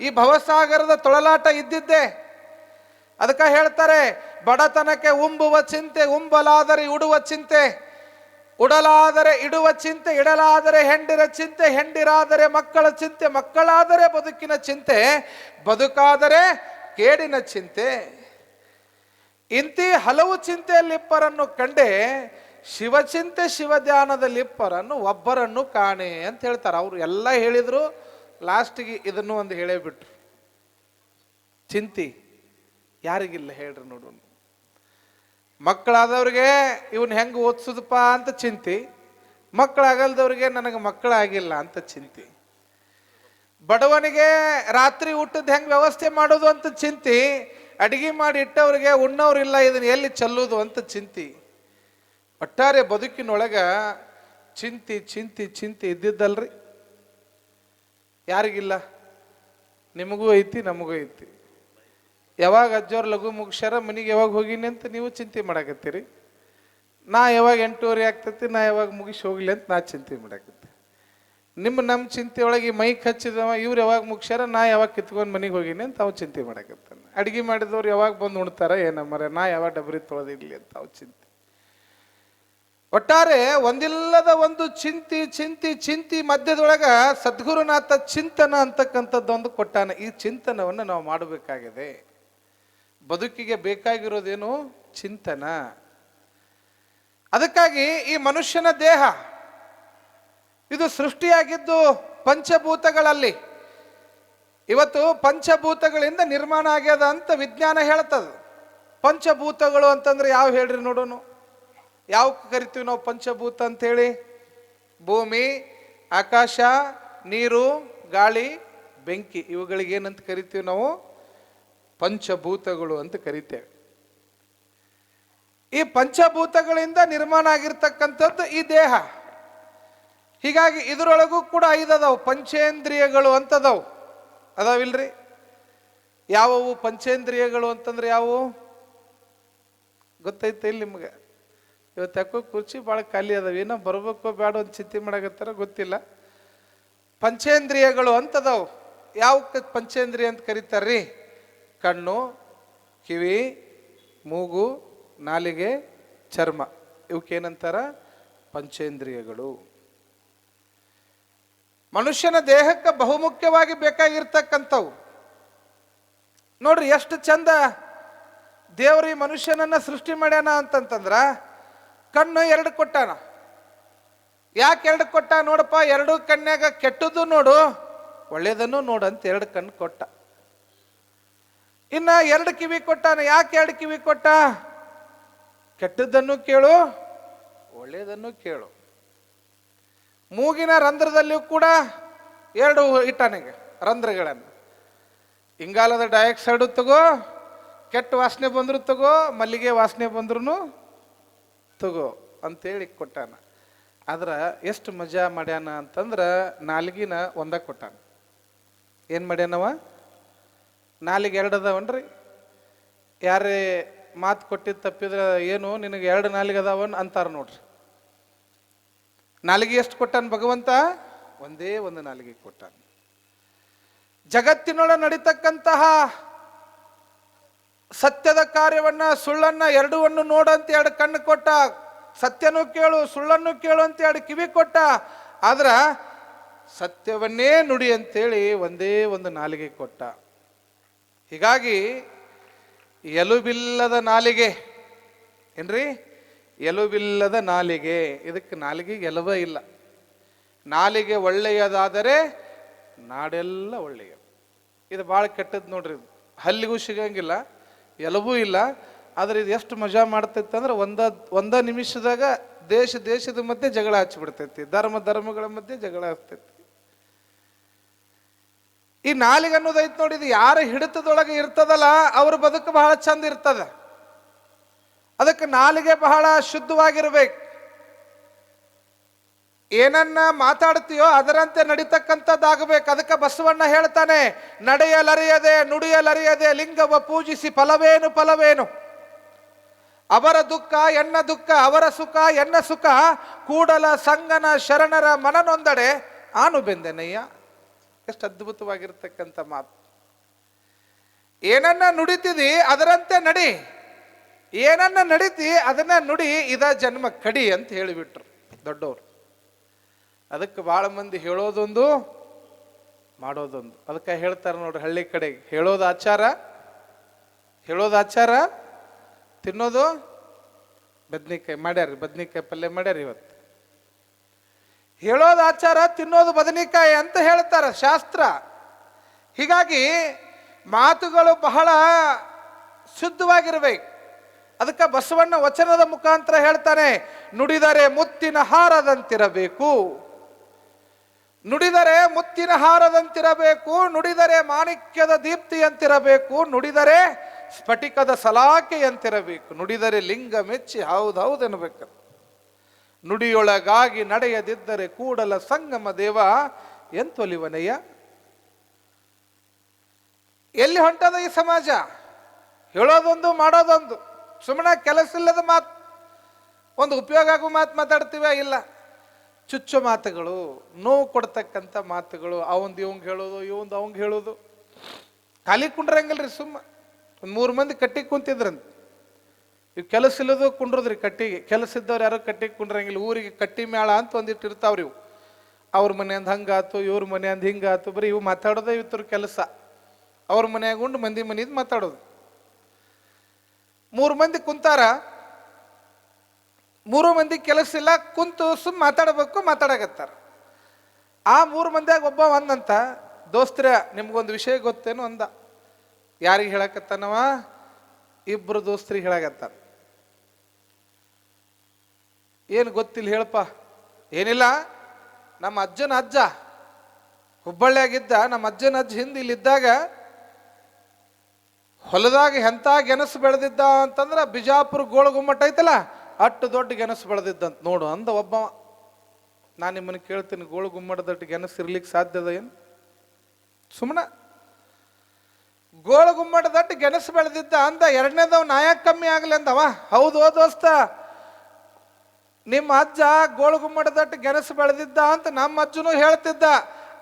ಈ ಭವಸಾಗರದ ತೊಳಲಾಟ ಇದ್ದಿದ್ದೆ. ಅದಕ್ಕೆ ಹೇಳ್ತಾರೆ, ಬಡತನಕ್ಕೆ ಉಂಬುವ ಚಿಂತೆ, ಉಂಬಲಾದರೆ ಉಡುವ ಚಿಂತೆ, ಉಡಲಾದರೆ ಇಡುವ ಚಿಂತೆ, ಇಡಲಾದರೆ ಹೆಂಡಿರ ಚಿಂತೆ, ಹೆಂಡಿರಾದರೆ ಮಕ್ಕಳ ಚಿಂತೆ, ಮಕ್ಕಳಾದರೆ ಬದುಕಿನ ಚಿಂತೆ, ಬದುಕಾದರೆ ಕೇಡಿನ ಚಿಂತೆ. ಇಂತಿ ಹಲವು ಚಿಂತೆಯಲ್ಲಿಪ್ಪರನ್ನು ಕಂಡೆ, ಶಿವಚಿಂತೆ ಶಿವಧ್ಯಾನದಲ್ಲಿಪ್ಪರನ್ನು ಒಬ್ಬರನ್ನು ಕಾಣೆ ಅಂತ ಹೇಳ್ತಾರೆ. ಅವರು ಎಲ್ಲ ಹೇಳಿದ್ರು, ಲಾಸ್ಟಿಗೆ ಇದನ್ನು ಒಂದು ಹೇಳೇ ಬಿಟ್ರು. ಚಿಂತಿ ಯಾರಿಗಿಲ್ಲ ಹೇಳ್ರಿ ನೋಡೋಣ. ಮಕ್ಕಳಾದವ್ರಿಗೆ ಇವನ್ ಹೆಂಗೆ ಓದಿಸುದಪ್ಪ ಅಂತ ಚಿಂತಿ, ಮಕ್ಕಳಾಗಲ್ದವ್ರಿಗೆ ನನಗೆ ಮಕ್ಕಳಾಗಿಲ್ಲ ಅಂತ ಚಿಂತಿ, ಬಡವನಿಗೆ ರಾತ್ರಿ ಊಟದ ಹೆಂಗೆ ವ್ಯವಸ್ಥೆ ಮಾಡೋದು ಅಂತ ಚಿಂತಿ, ಅಡಿಗೆ ಮಾಡಿ ಇಟ್ಟವ್ರಿಗೆ ಉಣ್ಣವ್ರಿಲ್ಲ ಇದನ್ನ ಎಲ್ಲಿ ಚೆಲ್ಲೋದು ಅಂತ ಚಿಂತಿ. ಒಟ್ಟಾರೆ ಬದುಕಿನೊಳಗ ಚಿಂತಿ ಚಿಂತಿ ಚಿಂತಿ ಇದ್ದಿದ್ದಲ್ರಿ. ಯಾರಿಗಿಲ್ಲ? ನಿಮಗೂ ಐತಿ, ನಮಗೂ ಐತಿ. ಯಾವಾಗ ಅಜ್ಜೋರ್ ಲಘು ಮುಗಿಸ್ಯಾರ, ಮನೆಗೆ ಯಾವಾಗ ಹೋಗಿನಿ ಅಂತ ನೀವು ಚಿಂತೆ ಮಾಡಾಕತ್ತೀರಿ. ನಾ ಯಾವಾಗ 8:30 ಆಗ್ತೈತಿ, ನಾ ಯಾವಾಗ ಮುಗಿಸಿ ಹೋಗ್ಲಿ ಅಂತ ನಾ ಚಿಂತೆ ಮಾಡಾಕತ್ತಿ. ನಮ್ಮ ಚಿಂತೆ ಒಳಗೆ ಮೈಕ್ ಹಚ್ಚಿದವ ಇವ್ರು ಯಾವಾಗ ಮುಗಿಸ್ಯಾರ, ನಾ ಯಾವಾಗ ಕಿತ್ಕೊಂಡು ಮನೆಗೆ ಹೋಗಿನಿ ಅಂತ ಅವು ಚಿಂತೆ ಮಾಡಾಕತ್ತಾನ. ಅಡಿಗೆ ಮಾಡಿದವ್ರು ಯಾವಾಗ ಬಂದು ಉಣ್ತಾರ ಏನಮ್ಮರ, ನಾ ಯಾವಾಗ ಡಬ್ರಿ ತೊಳೆದಿರ್ಲಿ ಅಂತ ಅವು ಚಿಂತೆ. ಒಟ್ಟಾರೆ ಒಂದಿಲ್ಲದ ಒಂದು ಚಿಂತಿ ಚಿಂತಿ ಚಿಂತಿ ಮಧ್ಯದೊಳಗ ಸದ್ಗುರುನಾಥ ಚಿಂತನ ಅಂತಕ್ಕಂಥದ್ದೊಂದು ಕೊಟ್ಟಾನ. ಈ ಚಿಂತನವನ್ನು ನಾವು ಮಾಡಬೇಕಾಗಿದೆ. ಬದುಕಿಗೆ ಬೇಕಾಗಿರೋದೇನು? ಚಿಂತನ. ಅದಕ್ಕಾಗಿ ಈ ಮನುಷ್ಯನ ದೇಹ ಇದು ಸೃಷ್ಟಿಯಾಗಿದ್ದು ಪಂಚಭೂತಗಳಲ್ಲಿ. ಇವತ್ತು ಪಂಚಭೂತಗಳಿಂದ ನಿರ್ಮಾಣ ಆಗ್ಯದ ಅಂತ ವಿಜ್ಞಾನ ಹೇಳ್ತದ. ಪಂಚಭೂತಗಳು ಅಂತಂದ್ರೆ ಯಾವ ಹೇಳ್ರಿ ನೋಡೋಣ. ಯಾವ ಕರಿತೀವಿ ನಾವು ಪಂಚಭೂತ ಅಂತ ಹೇಳಿ? ಭೂಮಿ, ಆಕಾಶ, ನೀರು, ಗಾಳಿ, ಬೆಂಕಿ, ಇವುಗಳಿಗೆ ಏನಂತ ಕರಿತೀವಿ ನಾವು? ಪಂಚಭೂತಗಳು ಅಂತ ಕರಿತೇವೆ. ಈ ಪಂಚಭೂತಗಳಿಂದ ನಿರ್ಮಾಣ ಆಗಿರ್ತಕ್ಕಂಥದ್ದು ಈ ದೇಹ. ಹೀಗಾಗಿ ಇದರೊಳಗೂ ಕೂಡ 5 ಅದಾವು, ಪಂಚೇಂದ್ರಿಯಗಳು ಅಂತದವು. ಅದಾವಿಲ್ರಿ? ಯಾವುವು ಪಂಚೇಂದ್ರಿಯಗಳು ಅಂತಂದ್ರೆ ಯಾವುವು ಗೊತ್ತೈತೆ ಇಲ್ಲಿ ನಿಮ್ಗೆ? ಇವತ್ತು ಯಾಕೋ ಕುರ್ಚಿ ಭಾಳ ಖಾಲಿ ಅದಾವ, ಏನೋ ಬರ್ಬೇಕೋ ಬೇಡ ಒಂದು ಚಿಂತೆ ಮಾಡಕತ್ತಾರ, ಗೊತ್ತಿಲ್ಲ. ಪಂಚೇಂದ್ರಿಯಗಳು ಅಂತದವು. ಯಾವ ಪಂಚೇಂದ್ರಿಯ ಅಂತ ಕರೀತಾರ್ರಿ? ಕಣ್ಣು, ಕಿವಿ, ಮೂಗು, ನಾಲಿಗೆ, ಚರ್ಮ, ಇವಕ್ಕೇನಂತಾರ? ಪಂಚೇಂದ್ರಿಯಗಳು. ಮನುಷ್ಯನ ದೇಹಕ್ಕೆ ಬಹುಮುಖ್ಯವಾಗಿ ಬೇಕಾಗಿರ್ತಕ್ಕಂಥವು. ನೋಡ್ರಿ ಎಷ್ಟು ಚಂದ ದೇವ್ರ ಈ ಮನುಷ್ಯನನ್ನ ಸೃಷ್ಟಿ ಮಾಡ್ಯಾನ ಅಂತಂತಂದ್ರ, ಕಣ್ಣು 2 ಕೊಟ್ಟಾನ. ಯಾಕೆ 2 ಕೊಟ್ಟ? ನೋಡಪ್ಪ, 2 ಕಣ್ಯಾಗ ಕೆಟ್ಟದ್ದು ನೋಡು, ಒಳ್ಳೇದನ್ನು ನೋಡು ಅಂತ 2 ಕಣ್ಣು ಕೊಟ್ಟ. ಇನ್ನ 2 ಕಿವಿ ಕೊಟ್ಟಾನ. ಯಾಕೆ 2 ಕಿವಿ ಕೊಟ್ಟ? ಕೆಟ್ಟದ್ದನ್ನು ಕೇಳು, ಒಳ್ಳೇದನ್ನು ಕೇಳು. ಮೂಗಿನ ರಂಧ್ರದಲ್ಲಿಯೂ ಕೂಡ 2 ಇಟ್ಟಾನಿಗೆ ರಂಧ್ರಗಳನ್ನು. ಇಂಗಾಲದ ಡೈಆಕ್ಸೈಡ್ ತಗೋ, ಕೆಟ್ಟ ವಾಸನೆ ಬಂದ್ರು ತಗೋ, ಮಲ್ಲಿಗೆ ವಾಸನೆ ಬಂದ್ರು ತಗೋ ಅಂತೇಳಿ ಕೊಟ್ಟಾನ. ಆದ್ರೆ ಎಷ್ಟು ಮಜಾ ಮಾಡ್ಯಾನ ಅಂತಂದ್ರೆ, ನಾಲ್ಗಿನ ಒಂದ ಕೊಟ್ಟಾನ. ಏನು ಮಾಡ್ಯಾನವ? ನಾಲಿಗೆ 2 ಅದಾವನ್ರಿ. ಯಾರೇ ಮಾತು ಕೊಟ್ಟಿದ್ದು ತಪ್ಪಿದ್ರೆ, ಏನು ನಿನಗೆ 2 ನಾಲಿಗೆ ಅದಾವನ್ ಅಂತಾರ ನೋಡ್ರಿ. ನಾಲಿಗೆ ಎಷ್ಟು ಕೊಟ್ಟಾನ ಭಗವಂತ? ಒಂದೇ ಒಂದು ನಾಲಿಗೆ ಕೊಟ್ಟಾನ. ಜಗತ್ತಿನೊಳ ನಡೀತಕ್ಕಂತಹ ಸತ್ಯದ ಕಾರ್ಯವನ್ನ, ಸುಳ್ಳನ್ನ ಎರಡವನ್ನು ನೋಡಂತ 2 ಕಣ್ಣು ಕೊಟ್ಟ. ಸತ್ಯನೂ ಕೇಳು, ಸುಳ್ಳನ್ನು ಕೇಳು ಅಂತ 2 ಕಿವಿ ಕೊಟ್ಟ. ಆದ್ರ ಸತ್ಯವನ್ನೇ ನುಡಿ ಅಂತೇಳಿ ಒಂದೇ ಒಂದು ನಾಲಿಗೆ ಕೊಟ್ಟ. ಹೀಗಾಗಿ ಎಲುಬಿಲ್ಲದ ನಾಲಿಗೆ ಏನ್ರಿ? ಎಲುಬಿಲ್ಲದ ನಾಲಿಗೆ. ಇದಕ್ಕೆ ನಾಲಿಗೆಗೆ ಎಲುಬ ಇಲ್ಲ. ನಾಲಿಗೆ ಒಳ್ಳೆಯದಾದರೆ ನಾಡೆಲ್ಲ ಒಳ್ಳೆಯ. ಇದು ಭಾಳ ಕೆಟ್ಟದ್ದು ನೋಡ್ರಿ. ಹಲ್ಲಿಗೂ ಸಿಗಂಗಿಲ್ಲ, ಎಲುಬೂ ಇಲ್ಲ. ಆದ್ರೆ ಇದು ಎಷ್ಟು ಮಜಾ ಮಾಡ್ತೈತೆ ಅಂದ್ರೆ, ಒಂದ ನಿಮಿಷದಾಗ ದೇಶದ ಮಧ್ಯೆ ಜಗಳ ಹಚ್ಚಿಬಿಡ್ತೈತಿ, ಧರ್ಮಗಳ ಮಧ್ಯೆ ಜಗಳ ಹಚ್ತೈತಿ. ಈ ನಾಲಿಗೆ ಅನ್ನೋದೈತ್ ನೋಡಿ, ಇದು ಯಾರ ಹಿಡಿತದೊಳಗೆ ಇರ್ತದಲ್ಲ ಅವ್ರ ಬದುಕು ಬಹಳ ಚಂದ ಇರ್ತದ. ಅದಕ್ಕೆ ನಾಲಿಗೆ ಬಹಳ ಶುದ್ಧವಾಗಿರ್ಬೇಕು. ಏನನ್ನ ಮಾತಾಡ್ತೀಯೋ ಅದರಂತೆ ನಡೀತಕ್ಕಂಥದ್ದಾಗಬೇಕು. ಅದಕ್ಕೆ ಬಸವಣ್ಣ ಹೇಳ್ತಾನೆ, ನಡೆಯಲರಿಯದೆ ನುಡಿಯಲರಿಯದೆ ಲಿಂಗವ ಪೂಜಿಸಿ ಫಲವೇನು. ಅವರ ದುಃಖ ಎನ್ನ ದುಃಖ, ಅವರ ಸುಖ ಎನ್ನ ಸುಖ, ಕೂಡಲ ಸಂಗನ ಶರಣರ ಮನನೊಂದಡೆ ಆನು ಬೆಂದೆನಯ್ಯ. ಎಷ್ಟು ಅದ್ಭುತವಾಗಿರ್ತಕ್ಕಂಥ ಮಾತು. ಏನನ್ನ ನುಡಿತಿದಿ ಅದರಂತೆ ನಡಿ, ಏನನ್ನ ನಡೀತಿ ಅದನ್ನ ನುಡಿ, ಇದ ಜನ್ಮ ಕಡಿ ಅಂತ ಹೇಳಿಬಿಟ್ರು ದೊಡ್ಡವರು. ಅದಕ್ಕೆ ಭಾಳ ಮಂದಿ ಹೇಳೋದೊಂದು ಮಾಡೋದೊಂದು. ಅದಕ್ಕೆ ಹೇಳ್ತಾರೆ ನೋಡ್ರಿ, ಹಳ್ಳಿ ಕಡೆಗೆ ಹೇಳೋದು ಆಚಾರ, ತಿನ್ನೋದು ಬದ್ನಿಕಾಯಿ ಮಾಡ್ಯಾರಿ, ಬದ್ನಿಕಾಯಿ ಪಲ್ಯ ಮಾಡ್ಯಾರಿ ಇವತ್ತು. ಹೇಳೋದು ಆಚಾರ, ತಿನ್ನೋದು ಬದನೆಕಾಯಿ ಅಂತ ಹೇಳ್ತಾರೆ ಶಾಸ್ತ್ರ. ಹೀಗಾಗಿ ಮಾತುಗಳು ಬಹಳ ಶುದ್ಧವಾಗಿರ್ಬೇಕು. ಅದಕ್ಕೆ ಬಸವಣ್ಣ ವಚನದ ಮುಖಾಂತರ ಹೇಳ್ತಾನೆ, ನುಡಿದರೆ ಮುತ್ತಿನ ಹಾರದಂತಿರಬೇಕು, ನುಡಿದರೆ ಮುತ್ತಿನ ಹಾರದಂತಿರಬೇಕು, ನುಡಿದರೆ ಮಾಣಿಕ್ಯದ ದೀಪ್ತಿಯಂತಿರಬೇಕು, ನುಡಿದರೆ ಸ್ಫಟಿಕದ ಸಲಾಕೆಯಂತಿರಬೇಕು, ನುಡಿದರೆ ಲಿಂಗ ಮೆಚ್ಚಿ ಹೌದೌದು ಎನ್ನಬೇಕು. ನುಡಿಯೊಳಗಾಗಿ ನಡೆಯದಿದ್ದರೆ ಕೂಡಲ ಸಂಗಮ ದೇವ ಎಂತೊಲಿವನಯ್ಯ. ಎಲ್ಲಿ ಹೊಂಟದ ಈ ಸಮಾಜ? ಹೇಳೋದೊಂದು ಮಾಡೋದೊಂದು. ಸುಮ್ಮನೆ ಕೆಲಸ ಇಲ್ಲದ ಮಾತು, ಒಂದು ಉಪಯೋಗ ಆಗೋ ಮಾತು ಮಾತಾಡ್ತೀವ, ಇಲ್ಲ ಚುಚ್ಚು ಮಾತುಗಳು, ನೋವು ಕೊಡ್ತಕ್ಕಂಥ ಮಾತುಗಳು, ಅವಂದು ಇವಂಗೆ ಹೇಳೋದು, ಇವಂದು ಅವಂಗೆ ಹೇಳೋದು. ಖಾಲಿ ಕುಂಡ್ರಂಗಿಲ್ರಿ, ಸುಮ್ಮ ಒಂದು 3 ಮಂದಿ ಕಟ್ಟಿಗೆ ಕುಂತಿದ್ರಂತ. ಇವು ಕೆಲಸ ಇಲ್ಲದು ಕುಂಡ್ರದ್ರಿ ಕಟ್ಟಿಗೆ. ಕೆಲಸ ಇದ್ದವ್ರು ಯಾರೋ ಕಟ್ಟಿಗೆ ಕುಂಡ್ರಂಗಿಲ್ಲ. ಊರಿಗೆ ಕಟ್ಟಿ ಮೇಳ ಅಂತ ಒಂದಿಟ್ಟು ಇರ್ತಾವ್ರಿ ಇವು. ಅವ್ರ ಮನೆಯಂದು ಹಂಗಾತು, ಇವ್ರ ಮನೆಯಂದು ಹಿಂಗಾತು, ಬರೀ ಇವು ಮಾತಾಡೋದೇ ಇವ್ರ ಕೆಲಸ. ಅವ್ರ ಮನೆಯಾಗ ಉಂಡು ಮಂದಿ ಮನೆಯದು ಮಾತಾಡೋದು. 3 ಮಂದಿ ಕುಂತಾರ, 3 ಮಂದಿ ಕೆಲಸ ಇಲ್ಲ, ಕುಂತು ಸುಮ್ಮ ಮಾತಾಡಕತ್ತಾರ. ಆ 3 ಮಂದಿಯಾಗ ಒಬ್ಬ ಒಂದಂತ, ದೋಸ್ತರ ನಿಮ್ಗೊಂದು ವಿಷಯ ಗೊತ್ತೇನು ಅಂದ. ಯಾರಿಗೆ ಹೇಳಕತ್ತಾನವ? 2 ದೋಸ್ತರಿಗೆ ಹೇಳಕತ್ತಾನ. ಏನು ಗೊತ್ತಿಲ್ಲ ಹೇಳಪ್ಪ. ಏನಿಲ್ಲ, ನಮ್ಮ ಅಜ್ಜನ ಅಜ್ಜ ಹುಬ್ಬಳ್ಳಿಯಾಗಿದ್ದ. ನಮ್ಮ ಅಜ್ಜನ ಅಜ್ಜ ಹಿಂದೆ ಇಲ್ಲಿದ್ದಾಗ ಹೊಲದಾಗ ಎಂಥ ಗೆಣಸು ಬೆಳೆದಿದ್ದ ಅಂತಂದ್ರೆ, ಬಿಜಾಪುರ ಗೋಳಗುಮ್ಮಟ ಐತಲ್ಲ, ಅಷ್ಟು ದೊಡ್ಡ ಗೆಣಸು ಬೆಳೆದಿದ್ದಂತ ನೋಡು ಅಂದ ಒಬ್ಬ. ನಾನು ನಿಮ್ಮನ್ನು ಕೇಳ್ತೀನಿ, ಗೋಳಗುಮ್ಮಟದಟ್ಟು ಗೆಣಸು ಇರ್ಲಿಕ್ಕೆ ಸಾಧ್ಯದ ಏನು? ಸುಮ್ಮನೆ ಗೋಳಗುಮ್ಮಟದಟ್ಟು ಗೆಣಸು ಬೆಳೆದಿದ್ದ ಅಂದ. ಎರಡನೇದವ್ ನಾಯಕ ಕಮ್ಮಿ ಆಗಲಿ ಅಂದವ. ಹೌದು ದೋಸ್ತ, ನಿಮ್ಮ ಅಜ್ಜ ಗೋಳಗುಮ್ಮಟದಟ್ಟು ಗೆಣಸು ಬೆಳೆದಿದ್ದ ಅಂತ ನಮ್ಮ ಅಜ್ಜನೂ ಹೇಳ್ತಿದ್ದ.